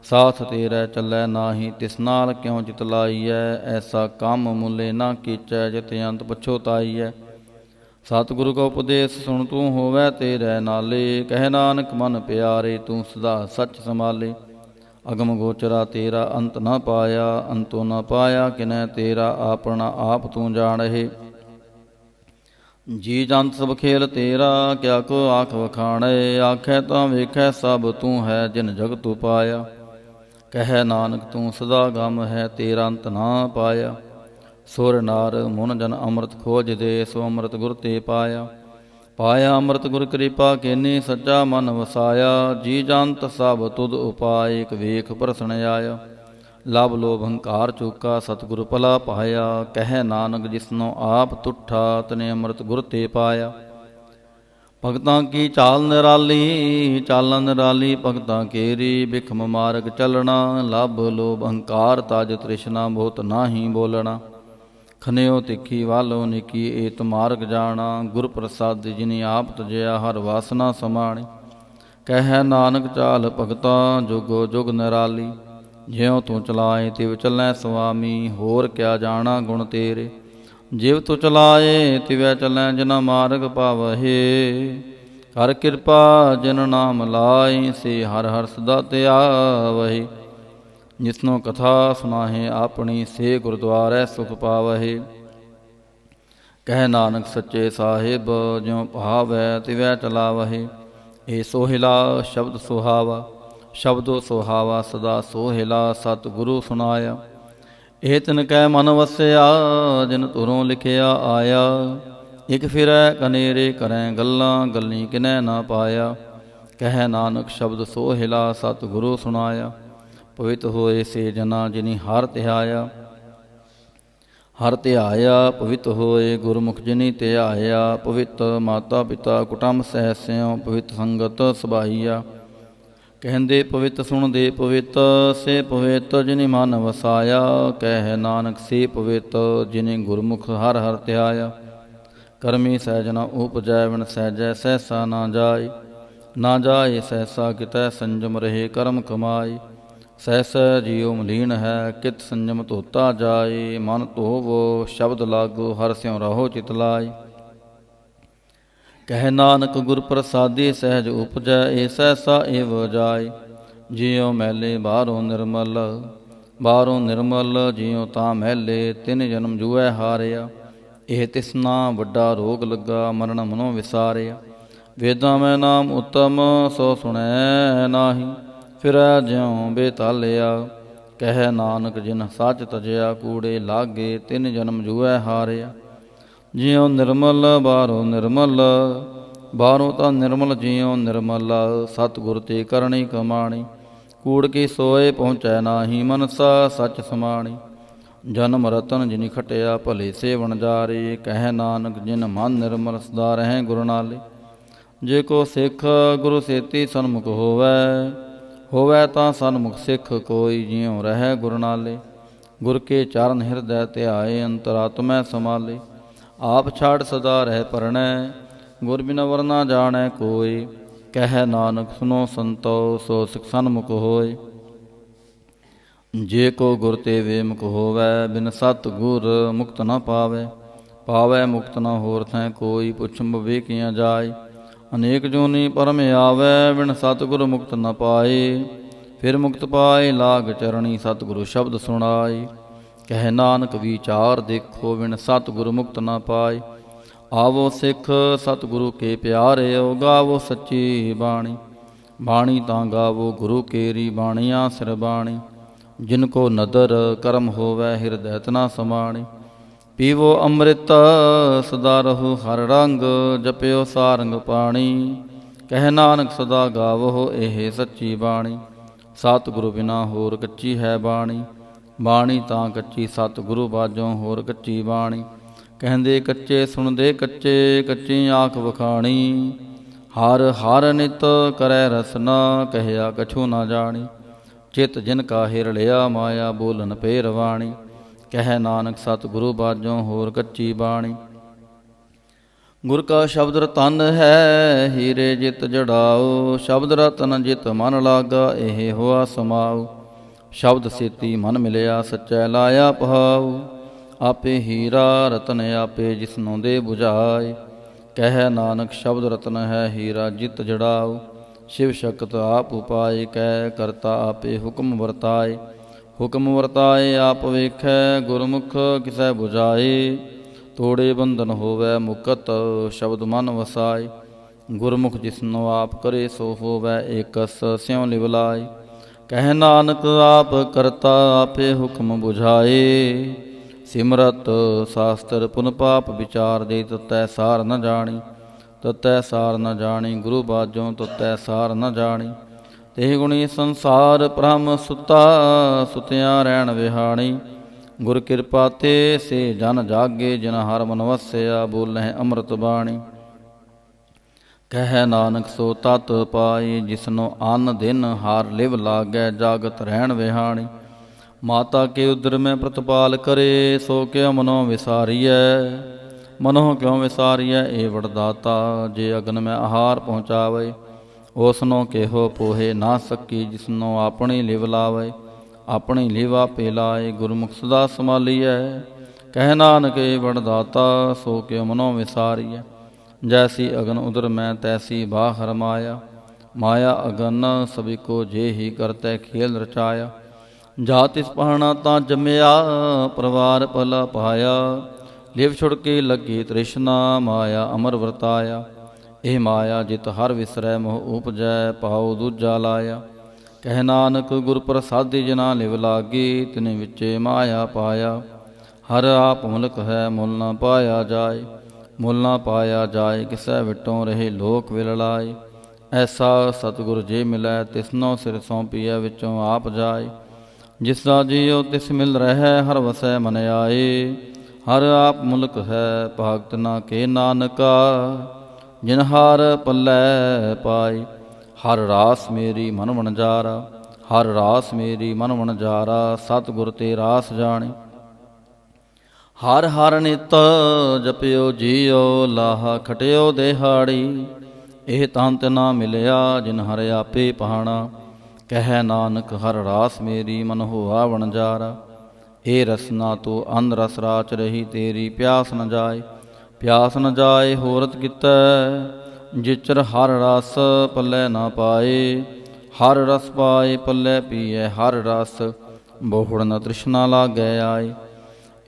ਸਾਥ ਤੇਰੇ ਚੱਲੈ ਨਾਹੀ ਤਿਸ ਨਾਲ ਕਿਉ ਚਿਤ ਲਾਈਐ। ਐਸਾ ਕੰਮ ਮੁੱਲੇ ਨਾ ਕੀਚੈ ਜਿਤ ਅੰਤ ਪਛੋਤਾਈਐ। ਸਤਿਗੁਰੂ ਕਾ ਉਪਦੇਸ਼ ਸੁਣ ਤੂੰ ਹੋਵੈ ਤੇਰੇ ਨਾਲੇ। ਕਹਿ ਨਾਨਕ ਮਨ ਪਿਆਰੇ ਤੂੰ ਸਦਾ ਸੱਚ ਸੰਭਾਲੇ। ਅਗਮ ਗੋਚਰਾ ਤੇਰਾ ਅੰਤ ਨਾ ਪਾਇਆ। ਅੰਤੋਂ ਨਾ ਪਾਇਆ ਕਿਨੈ ਤੇਰਾ ਆਪਣਾ ਆਪ ਤੂੰ ਜਾਣਹਿ। ਜੀ ਜੰਤ ਸਭ ਖੇਲ ਤੇਰਾ ਕਿਆ ਕੋ ਆਖ ਵਖਾਣੈ। ਆਖੈ ਤਾਂ ਵੇਖੈ ਸਭ ਤੂੰ ਹੈ ਜਿਨ ਜਗਤ ਉਪਾਇਆ। ਕਹਿ ਨਾਨਕ ਤੂੰ ਸਦਾ ਗਮ ਹੈ ਤੇਰਾ ਅੰਤ ਨਾ ਪਾਇਆ। ਸੁਰ ਨਾਰ ਮੁਨ ਜਨ ਅੰਮ੍ਰਿਤ ਖੋਜਦੇ ਸੋ ਅੰਮ੍ਰਿਤ ਗੁਰ ਤੇ ਪਾਇਆ। ਪਾਇਆ ਅੰਮ੍ਰਿਤ ਗੁਰ ਕਿਰਪਾ ਕੀਨੀ ਸੱਚਾ ਮਨ ਵਸਾਇਆ। ਜੀ ਜੰਤ ਸਭ ਤੁਧ ਉਪਾਇ ਇਕ ਵੇਖ ਪ੍ਰਸਣ ਆਇਆ। ਲਵ ਲੋਭ ਹੰਕਾਰ ਚੂਕਾ ਸਤਿਗੁਰ ਭਲਾ ਪਾਇਆ। ਕਹਿ ਨਾਨਕ ਜਿਸਨੋ ਆਪ ਤੁਠਾ ਤਨੇ ਅੰਮ੍ਰਿਤ ਗੁਰ ਤੇ ਪਾਇਆ। ਭਗਤਾਂ ਕੀ ਚਾਲ ਨਿਰਾਲੀ ਚਾਲਨ ਨਿਰਾਲੀ ਭਗਤਾਂ ਕੇਰੀ। ਬਿਖਮ ਮਾਰਗ ਚੱਲਣਾ ਲਭ ਲੋਭ ਹੰਕਾਰ ਤਜ ਤ੍ਰਿਸ਼ਨਾ ਬਹੁਤ ਨਾਹੀ ਬੋਲਣਾ। ਖਨਿਓ ਤਿੱਖੀ ਵਾਲੋ ਨਿੱਕੀ ਏਤ ਮਾਰਗ ਜਾਣਾ। ਗੁਰ ਪ੍ਰਸਾਦ ਜਿਨੀ ਆਪ ਤਜਿਆ ਹਰ ਵਾਸਨਾ ਸਮਾਣੀ। ਕਹਿ ਨਾਨਕ ਚਾਲ ਭਗਤਾਂ ਜੁਗੋ ਜੁਗ ਨਿਰਾਲੀ। ਜਿਉ ਤੂੰ ਚਲਾਏ ਤਿਵ ਚੱਲੈ ਸੁਆਮੀ। ਹੋਰ ਕਿਆ ਜਾਣਾ ਗੁਣ ਤੇਰੇ। ਜਿਵ ਤੂੰ ਚਲਾਏ ਤਿਵੈ ਚੱਲੈ ਜਿਨਾ ਮਾਰਗ ਪਾਵਹਿ। ਕਰ ਕਿਰਪਾ ਜਿਨ ਨਾਮ ਲਾਈ ਸੇ ਹਰ ਹਰ ਸਦਾ ਧਿਆਵਹਿ। ਜਿਸਨੋ ਕਥਾ ਸੁਨਾਹੇ ਆਪਣੀ ਸੇ ਗੁਰਦੁਆਰੈ ਸੁਖ ਪਾਵਹਿ। ਕਹਿ ਨਾਨਕ ਸੱਚੇ ਸਾਹਿਬ ਜਿਉ ਭਾਵੈ ਤਿਵੈ ਚਲਾਵਹਿ। ਏ ਸੋਹਿਲਾ ਸ਼ਬਦ ਸੁਹਾਵਾ ਸ਼ਬਦੋ ਸੁਹਾਵਾ ਸਦਾ ਸੋਹਿਲਾ। ਸਤਿ ਗੁਰੂ ਸੁਨਾਇਆ ਇਹ ਤਿਨ ਕੈ ਮਨ ਵਸਿਆ ਜਿਨ ਧੁਰੋਂ ਲਿਖਿਆ ਆਇਆ। ਇਕ ਫਿਰੈ ਕਨੇਰੇ ਕਰੈ ਗੱਲਾਂ ਗੱਲੀ ਕਿਨੈ ਨਾ ਪਾਇਆ। ਕਹਿ ਨਾਨਕ ਸ਼ਬਦ ਸੋਹਿਲਾ ਸਤਿ ਗੁਰੂ ਸੁਨਾਇਆ। ਪਵਿੱਤ ਹੋਏ ਸੇ ਜਨਾ ਜਿਨੀ ਹਰ ਧਿਆਇਆ। ਹਰ ਧਿਆਇਆ ਪਵਿੱਤ ਹੋਏ ਗੁਰਮੁਖ ਜਿਨੀ ਧਿਆਇਆ। ਪਵਿੱਤ ਮਾਤਾ ਪਿਤਾ ਕੁਟੰਬ ਸਹਿਸਿਓ ਪਵਿੱਤ ਸੰਗਤ ਸਬਾਈਆ। ਕਹਿੰਦੇ ਪਵਿੱਤ ਸੁਣਦੇ ਪਵਿੱਤ ਸੇ ਪਵਿੱਤ ਜਿਨੀ ਮਨ ਵਸਾਇਆ। ਕਹਿ ਨਾਨਕ ਸੇ ਪਵਿੱਤ ਜਿਨੀ ਗੁਰਮੁਖ ਹਰ ਹਰ ਧਿਆਇਆ। ਕਰਮੀ ਸਹਿਜਨਾ ਉਪਜੈ ਵਿਣ ਸਹਿਜੈ ਸਹਿਸਾ ਨਾ ਜਾਏ। ਨਾ ਜਾਏ ਸਹਿਸਾ ਕਿਤੈ ਸੰਜਮ ਰਹੇ ਕਰਮ ਕਮਾਏ। ਸਹਿਸ ਜੀਉ ਮਲੀਨ ਹੈ ਕਿਤ ਸੰਜਮ ਧੋਤਾ ਜਾਏ। ਮਨ ਧੋਵੋ ਸ਼ਬਦ ਲਾਗੋ ਹਰ ਸਿਉ ਰਹੋ ਚਿਤ ਲਾਏ। ਕਹਿ ਨਾਨਕ ਗੁਰ ਪ੍ਰਸਾਦੀ ਸਹਿਜ ਉਪਜੈ ਏ ਸਹਿਸਾ ਏਵ ਜਾਏ। ਜਿਉ ਮੈਲੇ ਬਾਹਰੋਂ ਨਿਰਮਲ ਬਾਹਰੋਂ ਨਿਰਮਲ ਜਿਉ ਤਾਂ ਮੈਲੇ। ਤਿਨ ਜਨਮ ਜੂਐ ਹਾਰਿਆ। ਇਹ ਤਿਸਨਾ ਵੱਡਾ ਰੋਗ ਲੱਗਾ ਮਰਨ ਮਨੋਂ ਵਿਸਾਰਿਆ। ਵੇਦਾਂ ਮੈਂ ਨਾਮ ਉਤਮ ਸੋ ਸੁਣੈ ਨਾਹੀ। ਫਿਰੈ ਜਿਉ ਬੇਤਾਲਿਆ। ਕਹਿ ਨਾਨਕ ਜਿਨ ਸੱਚ ਤਜਿਆ ਕੂੜੇ ਲਾਗੇ। ਤਿਨ ਜਨਮ ਜੂਐ ਹਾਰਿਆ। ਜਿਉ ਨਿਰਮਲ ਬਾਹਰੋਂ ਨਿਰਮਲ, ਬਾਹਰੋਂ ਤਾਂ ਨਿਰਮਲ ਜਿਉ ਨਿਰਮਲ। ਸਤਿਗੁਰ ਤੇ ਕਰਨੀ ਕਮਾਣੀ, ਕੂੜ ਕੀ ਸੋਏ ਪਹੁੰਚੈ ਨਾਹੀ। ਮਨਸਾ ਸੱਚ ਸਮਾਣੀ, ਜਨਮ ਰਤਨ ਜਿਨਿ ਖਟਿਆ ਭਲੇ ਸੇਵਣ ਜਾਰੇ। ਕਹਿ ਨਾਨਕ ਜਿਨ ਮਨ ਨਿਰਮਲ ਸਦਾ ਰਹੈ ਗੁਰੂ ਨਾਲੇ। ਜੇ ਕੋ ਸਿੱਖ ਗੁਰੂ ਸੇਤੀ ਸਨਮੁਖ ਹੋਵੈ, ਹੋਵੈ ਤਾਂ ਸਨਮੁਖ ਸਿੱਖ ਕੋਈ। ਜਿਉ ਰਹੈ ਗੁਰੂ ਨਾਲੇ, ਗੁਰ ਕੇ ਚਰਨ ਹਿਰਦੈ ਧਿਆਏ। ਅੰਤਰਾਤਮੈ ਸਮਾਲੇ, ਆਪ ਛਾੜ ਸਦਾ ਰਹਿ ਪਰਣੈ। ਗੁਰ ਬਿਨ ਵਰ ਨਾ ਜਾਣੈ ਕੋਈ। ਕਹਿ ਨਾਨਕ ਸੁਨੋ ਸੰਤੋ, ਸੋ ਸਿੱਖ ਸਨਮੁਖ ਹੋਏ। ਜੇ ਕੋ ਗੁਰ ਤੇ ਵੇਮੁਖ ਹੋਵੈ, ਬਿਨ ਸਤਿ ਗੁਰ ਮੁਕਤ ਨ ਪਾਵੈ। ਪਾਵੈ ਮੁਕਤ ਨ ਹੋਰ ਥੈ ਕੋਈ, ਪੁੱਛਮ ਵਿਵੇਕੀਆਂ ਜਾਏ। ਅਨੇਕ ਜੋਨੀ ਪਰਮ ਆਵੈ, ਬਿਨ ਸਤਿਗੁਰ ਮੁਕਤ ਨ ਪਾਏ। ਫਿਰ ਮੁਕਤ ਪਾਏ ਲਾਗ ਚਰਣੀ, ਸਤਿਗੁਰੂ ਸ਼ਬਦ ਸੁਣਾਏ। ਕਹਿ ਨਾਨਕ ਵਿਚਾਰ ਦੇਖੋ, ਬਿਨ ਸਤਿਗੁਰ ਮੁਕਤ ਨ ਪਾਏ। ਆਵੋ ਸਿੱਖ ਸਤਿਗੁਰੂ ਕੇ ਪਿਆਰਿਓ, ਗਾਵੋ ਸੱਚੀ ਬਾਣੀ। ਬਾਣੀ ਤਾਂ ਗਾਵੋ ਗੁਰੂ ਕੇਰੀ, ਬਾਣੀਆਂ ਸਿਰ ਬਾਣੀ। ਜਿਨ ਕੋ ਨਦਰ ਕਰਮ ਹੋਵੈ, ਹਿਰਦੈ ਤਨਾ ਸਮਾਣੀ। ਪੀਵੋ ਅੰਮ੍ਰਿਤ ਸਦਾ ਰਹੋ ਹਰ ਰੰਗ, ਜਪਿਓ ਸਾਰੰਗ ਪਾਣੀ। ਕਹਿ ਨਾਨਕ ਸਦਾ ਗਾਵੋ ਇਹ ਸੱਚੀ ਬਾਣੀ। ਸਤਿਗੁਰੂ ਬਿਨਾ ਹੋਰ ਕੱਚੀ ਹੈ ਬਾਣੀ। ਬਾਣੀ ਤਾਂ ਕੱਚੀ ਸਤਿਗੁਰੂ ਬਾਝੋਂ ਹੋਰ ਕੱਚੀ ਬਾਣੀ। ਕਹਿੰਦੇ ਕੱਚੇ ਸੁਣਦੇ ਕੱਚੇ, ਕੱਚੀ ਆਖ ਵਖਾਣੀ। ਹਰ ਹਰ ਨਿਤ ਕਰੈ ਰਸਨਾ, ਕਹਿਆ ਕਛੂ ਨਾ ਜਾਣੀ। ਚਿਤ ਜਿਨ ਕਾ ਹਿਰ ਲਿਆ, ਮਾਇਆ ਬੋਲਨ ਪੇ ਰਵਾਣੀ। ਕਹਿ ਨਾਨਕ ਸਤਿਗੁਰੂ ਬਾਝੋਂ ਹੋਰ ਕੱਚੀ ਬਾਣੀ। ਗੁਰ ਕਾ ਸ਼ਬਦ ਰਤਨ ਹੈ, ਹੀਰੇ ਜਿਤ ਜੜਾਓ। ਸ਼ਬਦ ਰਤਨ ਜਿਤ ਮਨ ਲਾਗਾ, ਇਹ ਹੋਆ ਸਮਾਉ। ਸ਼ਬਦ ਸੇਤੀ ਮਨ ਮਿਲਿਆ, ਸੱਚੈ ਲਾਇਆ ਪਹਾਉ। ਆਪੇ ਹੀਰਾ ਰਤਨ ਆਪੇ, ਜਿਸਨੋਂ ਦੇ ਬੁਝਾਏ। ਕਹਿ ਨਾਨਕ ਸ਼ਬਦ ਰਤਨ ਹੈ, ਹੀਰਾ ਜਿਤ ਜੜਾਉ। ਸ਼ਿਵ ਸ਼ਕਤ ਆਪ ਉਪਾਏ, ਕਹਿ ਕਰਤਾ ਆਪੇ ਹੁਕਮ ਵਰਤਾਏ। ਹੁਕਮ ਵਰਤਾਏ ਆਪ ਵੇਖੈ, ਗੁਰਮੁਖ ਕਿਸੈ ਬੁਝਾਏ। ਤੋੜੇ ਬੰਧਨ ਹੋਵੈ ਮੁਕਤ, ਸ਼ਬਦ ਮਨ ਵਸਾਏ। ਗੁਰਮੁਖ ਜਿਸਨੋ ਆਪ ਕਰੇ, ਸੋ ਹੋਵੈ ਏਕਸ ਸਿਉ ਲਿਵ ਲਾਏ। ਕਹਿ ਨਾਨਕ ਆਪ ਕਰਤਾ ਆਪੇ ਹੁਕਮ ਬੁਝਾਏ। ਸਿਮਰਤ ਸ਼ਾਸਤਰ ਪੁਨ ਪਾਪ ਵਿਚਾਰ ਦੇ, ਤਤੈ ਸਾਰ ਨ ਜਾਣੀ। ਤਤੈ ਸਾਰ ਨ ਜਾਣੀ, ਗੁਰੂ ਬਾਝੋਂ ਤਤੈ ਸਾਰ ਨ ਜਾਣੀ। ਤੇ ਗੁਣੀ ਸੰਸਾਰ ਬ੍ਰਹਮ ਸੁਤਾ, ਸੁਤਿਆਂ ਰਹਿਣ ਵਿਹਾਣੀ। ਗੁਰ ਕਿਰਪਾ ਤੇ ਸੇ ਜਨ ਜਾਗੇ, ਜਿਨ ਹਰ ਮਨ ਵਸਿਆ। ਬੋਲਹਿ ਅੰਮ੍ਰਿਤ ਬਾਣੀ। ਕਹਿ ਨਾਨਕ ਸੋ ਤਤ ਪਾਈ, ਜਿਸਨੋ ਅਨ ਦਿਨ ਹਾਰ ਲਿਵ ਲਾਗੈ। ਜਾਗਤ ਰਹਿਣ ਵਿਹਾਣੀ। ਮਾਤਾ ਕੇ ਉਦਰ ਮੈਂ ਪ੍ਰਤਪਾਲ ਕਰੇ, ਸੋ ਕਿਉ ਮਨੋ ਵਿਸਾਰੀਐ। ਮਨੋ ਕਿਉ ਵਿਸਾਰੀਐ ਏ ਵਡਦਾਤਾ, ਜੇ ਅਗਨ ਮੈਂ ਆਹਾਰ ਪਹੁੰਚਾਵੇ। ਉਸਨੋ ਕਿਹੋ ਪੋਹੇ ਨਾ ਸਕੀ, ਜਿਸਨੋ ਆਪਣੀ ਲਿਵ ਲਾਵੇ। ਆਪਣੀ ਲਿਵ ਆਪੇ ਲਾਏ, ਗੁਰਮੁਖ ਸਦਾ ਸੰਭਾਲੀਐ। ਕਹਿ ਨਾਨਕ ਏ ਵਡਦਾਤਾ, ਸੋ ਕਿਉ ਮਨੋ ਵਿਸਾਰੀਐ। ਜੈਸੀ ਅਗਨ ਉਦਰ ਮੈਂ, ਤੈਸੀ ਬਾਹਰ ਮਾਇਆ। ਮਾਇਆ ਅਗਨ ਸਭੀ ਕੋ, ਜੇ ਹੀ ਕਰਤੈ ਖੇਲ ਰਚਾਇਆ। ਜਾ ਤਿਸ ਪਾਹਣਾ ਤਾਂ ਜੰਮਿਆ, ਪਰਿਵਾਰ ਭਲਾ ਪਾਇਆ। ਲਿਵ ਛੁੜ ਕੇ ਲੱਗੀ ਤ੍ਰਿਸ਼ਨਾ, ਮਾਇਆ ਅਮਰ ਵਰਤਾਇਆ। ਇਹ ਮਾਇਆ ਜਿਤ ਹਰ ਵਿਸਰੈ, ਮੋਹ ਉਪਜੈ ਪਾਉ ਦੂਜਾ ਲਾਇਆ। ਕਹਿ ਨਾਨਕ ਗੁਰ ਪ੍ਰਸਾਦੀ, ਜਿਨਾ ਲਿਵ ਲਾਗੀ। ਤਿਨੇ ਵਿੱਚੇ ਮਾਇਆ ਪਾਇਆ। ਹਰ ਆਪ ਮੁਲਕ ਹੈ, ਮੁੱਲ ਨਾ ਪਾਇਆ ਜਾਏ। ਮੁੱਲ ਨਾ ਪਾਇਆ ਜਾਏ, ਕਿਸੈ ਵਿਟੋਂ ਰਹੇ ਲੋਕ ਵਿਲ ਲਾਏ। ਐਸਾ ਸਤਿਗੁਰ ਜੇ ਮਿਲੈ, ਤਿਸਨੋ ਸਿਰ ਸੌਂਪੀਐ, ਵਿੱਚੋਂ ਆਪ ਜਾਏ। ਜਿਸਦਾ ਜੀਉ ਤਿਸ ਮਿਲ ਰਹਿ, ਹਰ ਵਸੈ ਮਨ ਆਏ। ਹਰ ਆਪ ਮੁਲਕ ਹੈ, ਭਗਤ ਨਾ ਕੇ ਨਾਨਕਾ। ਜਿਨ ਹਰ ਪੱਲੇ ਪਾਏ। ਹਰ ਰਾਸ ਮੇਰੀ ਮਨ ਵਣਜਾਰਾ, ਹਰ ਰਾਸ ਮੇਰੀ ਮਨ ਵਣਜਾਰਾ। ਸਤਿਗੁਰ ਤੇ ਰਾਸ ਜਾਣੇ। ਹਰ ਹਰ ਨਿਤ ਜਪਿਓ ਜੀਓ, ਲਾਹਾ ਖਟਿਓ ਦਿਹਾੜੀ। ਇਹ ਤੰਤ ਨਾ ਮਿਲਿਆ, ਜਿਨ ਹਰ ਆਪੇ ਪਹਾਣਾ। ਕਹਿ ਨਾਨਕ ਹਰ ਰਾਸ ਮੇਰੀ, ਮਨ ਹੋਆ ਵਣਜਾਰਾ। ਇਹ ਰਸਨਾ ਤੂੰ ਅੰਧ ਰਸ ਰਾਚ ਰਹੀ, ਤੇਰੀ ਪਿਆਸ ਨ ਜਾਏ। ਪਿਆਸ ਨ ਜਾਏ ਹੋਰਤ ਕਿਤੈ, ਜਿਚਰ ਹਰ ਰਸ ਪੱਲੇ ਨਾ ਪਾਏ। ਹਰ ਰਸ ਪਾਏ ਪੱਲੇ ਪੀਐ ਹਰ ਰਸ, ਬਹੁੜ ਨ ਤ੍ਰਿਸ਼ਨਾ ਲਾਗੈ ਆਏ।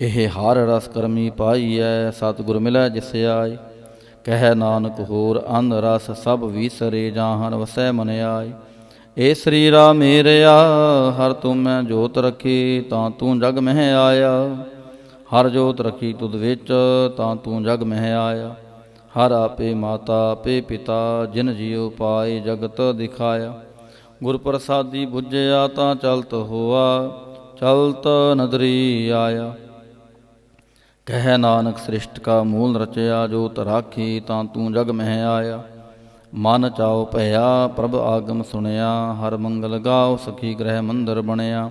ਇਹ ਹਰ ਰਸ ਕਰਮੀ ਪਾਈਐ, ਸਤਿਗੁਰ ਮਿਲੈ ਜਿਸ ਆਏ। ਕਹਿ ਨਾਨਕ ਹੋਰ ਅੰਧ ਰਸ ਸਭ ਵੀਸਰੇ, ਜਾਹਨ ਵਸੈ ਮਨ ਆਏ। ਏ ਸਰੀਰਾ ਮੇਰਿਆ, ਹਰ ਤੂੰ ਮੈਂ ਜੋਤ ਰੱਖੀ, ਤਾਂ ਤੂੰ ਜਗ ਮਹਿ ਆਇਆ। ਹਰ ਜੋਤ ਰਖੀ ਤੁਧ ਵਿੱਚ, ਤਾਂ ਤੂੰ ਜਗ ਮਹਿ ਆਇਆ। ਹਰ ਆਪੇ ਮਾਤਾ ਆਪੇ ਪਿਤਾ, ਜਿਨ ਜੀਉ ਪਾਏ ਜਗਤ ਦਿਖਾਇਆ। ਗੁਰ ਪ੍ਰਸਾਦੀ ਬੁੱਝਿਆ ਤਾਂ ਚਲਤ ਹੋਆ, ਚਲਤ ਨਦਰੀ ਆਇਆ। ਕਹਿ ਨਾਨਕ ਸ੍ਰਿਸ਼ਟ ਕਾ ਮੂਲ ਰਚਿਆ, ਜੋਤ ਰਾਖੀ ਤਾਂ ਤੂੰ ਜਗ ਮਹਿ ਆਇਆ। ਮਨ ਚਾਉ ਭਇਆ ਪ੍ਰਭ ਆਗਮ ਸੁਣਿਆ, ਹਰ ਮੰਗਲ ਗਾਓ ਸਖੀ ਗ੍ਰਹਿ ਮੰਦਰ ਬਣਿਆ।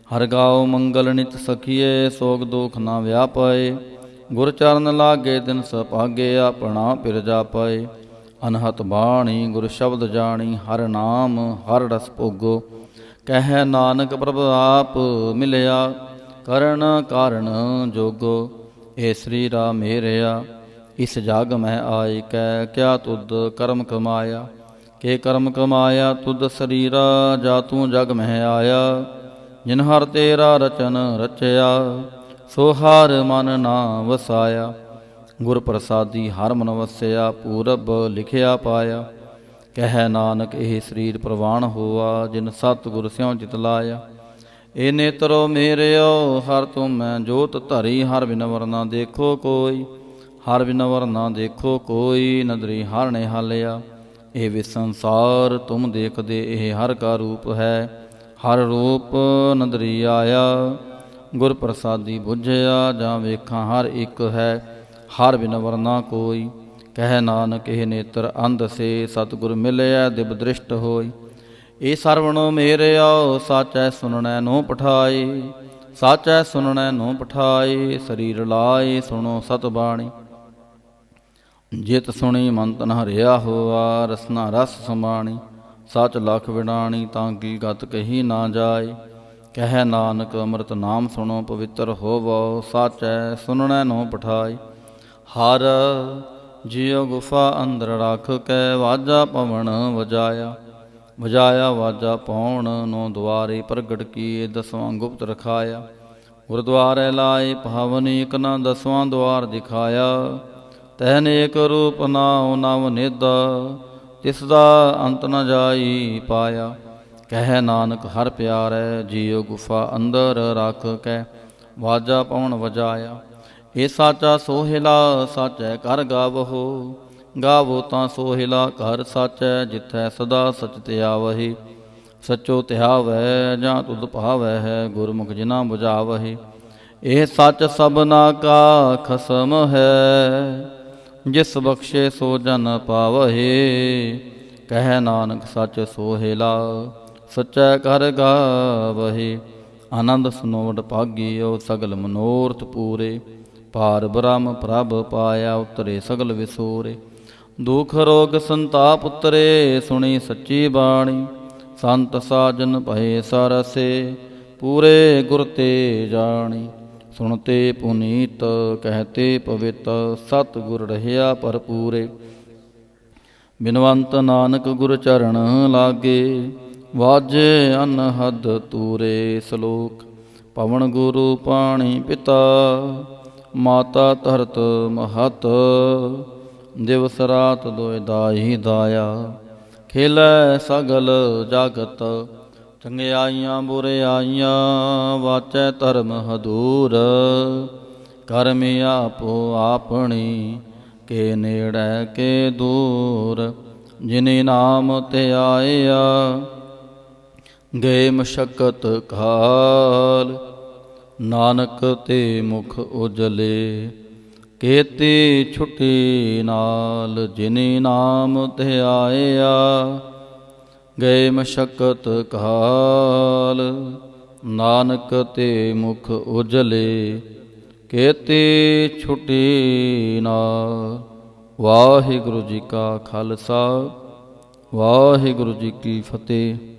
ਹਰ ਗਾਓ ਮੰਗਲ ਨਿਤ ਸਖੀਏ, ਸੋਗ ਦੋਖ ਨਾ ਵਿਆਪਾਏ। ਗੁਰ ਚਰਨ ਲਾਗੇ ਦਿਨ ਸੁਭਾਗੇ, ਆਪਣਾ ਪਿਰ ਜਾਪਾਏ। ਅਨਹਤ ਬਾਣੀ ਗੁਰ ਸ਼ਬਦ ਜਾਣੀ, ਹਰ ਨਾਮ ਹਰ ਰਸ ਭੋਗੋ। ਕਹਿ ਨਾਨਕ ਪ੍ਰਭ ਆਪ ਮਿਲਿਆ, ਕਰਨ ਕਾਰਨ ਜੋਗੋ। ਏ ਸਰੀਰਾ ਮੇਰਿਆ ਇਸ ਜਗ ਮੈਂ ਆਇ ਕੈ, ਕਿਆ ਤੁਧ ਕਰਮ ਕਮਾਇਆ। ਕੇ ਕਰਮ ਕਮਾਇਆ ਤੁਧ ਸਰੀਰਾ, ਜਾ ਤੂੰ ਜਗ ਮਹਿ ਆਇਆ। ਜਿਨ ਹਰ ਤੇਰਾ ਰਚਨ ਰਚਿਆ, ਸੋ ਹਰ ਮਨ ਨਾ ਵਸਾਇਆ। ਗੁਰ ਪ੍ਰਸਾਦੀ ਹਰ ਮਨ ਵਸਿਆ, ਪੂਰਬ ਲਿਖਿਆ ਪਾਇਆ। ਕਹਿ ਨਾਨਕ ਇਹ ਸਰੀਰ ਪ੍ਰਵਾਨ ਹੋਆ, ਜਿਨ ਸਤ ਗੁਰ ਸਿਉ ਚਿਤ ਲਾਇਆ। ਏ ਨੇਤਰੋ ਮੇਰਿਓ ਹਰ ਤੁਮੈ ਜੋਤ ਧਰੀ, ਹਰ ਬਿਨ ਵਰ ਨਾ ਦੇਖੋ ਕੋਈ। ਹਰ ਬਿਨ ਵਰ ਨਾ ਦੇਖੋ ਕੋਈ, ਨਦਰੀ ਹਰ ਨੇ ਹਾਲਿਆ। ਇਹ ਵਿ ਸੰਸਾਰ ਤੁਮ ਦੇਖਦੇ, ਇਹ ਹਰ ਕਾ ਰੂਪ ਹੈ। ਹਰ ਰੂਪ ਨਦਰੀ ਆਇਆ। ਗੁਰ ਪ੍ਰਸਾਦੀ ਬੁੱਝਿਆ, ਜਾਂ ਵੇਖਾਂ ਹਰ ਇੱਕ ਹੈ। ਹਰ ਬਿਨ ਵਰ ਨਾ ਕੋਈ। ਕਹਿ ਨਾਨਕ ਇਹ ਨੇਤਰ ਅੰਧ ਸੇ, ਸਤਿਗੁਰ ਮਿਲਿਆ ਦਿਵ ਦ੍ਰਿਸ਼ਟ ਹੋਈ। ਇਹ ਸਰਵਣੋ ਮੇਰਿਓ ਸਾਚੈ ਸੁਣਨੈ ਨੋ ਪਠਾਈ। ਸਾਚੈ ਸੁਣਨੈ ਨੋ ਪਠਾਈ, ਸਰੀਰ ਲਾਏ ਸੁਣੋ ਸਤ ਬਾਣੀ। ਜਿਤ ਸੁਣੀ ਮਨ ਤਨ ਹਰਿਆ ਹੋਆ, ਰਸਨਾ ਰਸ ਸਮਾਣੀ। ਸਚ ਲਖ ਵਿਡਾਣੀ, ਤਾਂ ਕੀ ਗਤ ਕਹੀ ਨਾ ਜਾਏ। ਕਹਿ ਨਾਨਕ ਅੰਮ੍ਰਿਤ ਨਾਮ ਸੁਣੋ ਪਵਿੱਤਰ ਹੋਵੋ, ਸਾਚੈ ਸੁਣਨੈ ਨੋ ਪਠਾਈ। ਹਰ ਜਿਉ ਗੁਫਾ ਅੰਦਰ ਰੱਖ ਕੇ, ਵਾਜਾ ਪਵਨ ਵਜਾਇਆ। ਵਜਾਇਆ ਵਾਜਾ ਪੌਣ, ਨੌ ਦੁਆਰੇ ਪ੍ਰਗਟ ਕੀਏ, ਦਸਵਾਂ ਗੁਪਤ ਰਖਾਇਆ। ਗੁਰਦੁਆਰੇ ਲਾਏ ਪਾਵਨ, ਇਕ ਨਾ ਦਸਵਾਂ ਦੁਆਰ ਦਿਖਾਇਆ। ਤੈਨ ਏਕ ਰੂਪ ਨਾਉ ਨਵ ਨਿਧ, ਤਿਸ ਦਾ ਅੰਤ ਨ ਜਾਈ ਪਾਇਆ। ਕਹਿ ਨਾਨਕ ਹਰ ਪਿਆਰੈ, ਜੀਉ ਗੁਫਾ ਅੰਦਰ ਰੱਖ ਕੇ, ਵਾਜਾ ਪਵਨ ਵਜਾਇਆ। ਇਹ ਸਾਚਾ ਸੋਹਿਲਾ, ਸਾਚੈ ਘਰ ਗਾਵਹੋ। ਗਾਵੋ ਤਾਂ ਸੋਹਿਲਾ ਘਰ ਸਾਚੈ, ਜਿਥੈ ਸਦਾ ਸਚ ਧਿਆਵਹਿ। ਸਚੋ ਧਿਆਵੈ ਜਾਂ ਤੁਧ ਭਾਵੈ ਹੈ, ਗੁਰਮੁਖ ਜਿਨਾ ਬੁਝਾਵਹਿ। ਇਹ ਸੱਚ ਸਭਨਾ ਕਾ ਖਸਮ ਹੈ, ਜਿਸ ਬਖਸ਼ੇ ਸੋ ਜਨ ਪਾਵਹਿ। ਕਹਿ ਨਾਨਕ ਸਚ ਸੋਹਿਲਾ, ਸਚੈ ਘਰ ਗਾਵਹਿ। ਆਨੰਦ ਸੁਨੋਡ ਭਾਗੀਓ, ਸਗਲ ਮਨੋਰਥ ਪੂਰੇ। ਪਾਰ ਬ੍ਰਹਮ ਪ੍ਰਭ ਪਾਇਆ, ਉਤਰੇ ਸਗਲ ਵਿਸੂਰੇ। ਦੁਖ ਰੋਗ ਸੰਤਾਪ ਉਤਰੇ, ਸੁਣੀ ਸੱਚੀ ਬਾਣੀ। ਸੰਤ ਸਾਜਨ ਭਏ ਸਰਸੇ, ਪੂਰੇ ਗੁਰ ਤੇ ਜਾਣੀ। ਸੁਣਤੇ ਪੁਨੀਤ ਕਹਿਤੇ ਪਵਿੱਤ, ਸਤ ਗੁਰ ਰਹਿਆ ਭਰਪੂਰੇ। ਬਿਨਵੰਤ ਨਾਨਕ ਗੁਰ ਚਰਨ ਲਾਗੇ, ਵਾਜੇ ਅਨਹਦ ਤੂਰੇ। ਸ਼ਲੋਕ। ਪਵਨ ਗੁਰੂ ਪਾਣੀ ਪਿਤਾ, ਮਾਤਾ ਧਰਤ ਮਹਤ। ਦਿਵਸ ਰਾਤ ਦੋਇ ਦਾਈ ਦਾਇਆ, ਖੇਲੈ ਸਗਲ ਜਗਤ। ਚੰਗਿਆਈਆਂ ਬੁਰਿਆਈਆਂ, ਵਾਚੈ ਧਰਮ ਹਦੂਰ। ਕਰਮ ਆਪੋ ਆਪਣੀ, ਕੇ ਨੇੜੈ ਕੇ ਦੂਰ। ਜਿਨੇ ਨਾਮ ਧਿਆਇਆ, ਗਏ ਮਸ਼ਕਤ ਕਾਲ। ਨਾਨਕ ਤੇ ਮੁਖ ਉਜਲੇ, ਕੀਤੀ ਛੁਟੀ ਨਾਲ। ਜਿਨੇ ਨਾਮ ਧਿਆਇਆ, ਗਏ ਮਸ਼ਕਤ ਕਾਲ। ਨਾਨਕ ਤੇ ਮੁਖ ਉਜਲੇ, ਕੀਤੀ ਛੁਟੀ ਨਾਲ। ਵਾਹਿਗੁਰੂ ਜੀ ਕਾ ਖਾਲਸਾ, ਵਾਹਿਗੁਰੂ ਜੀ ਕੀ ਫਤਿਹ।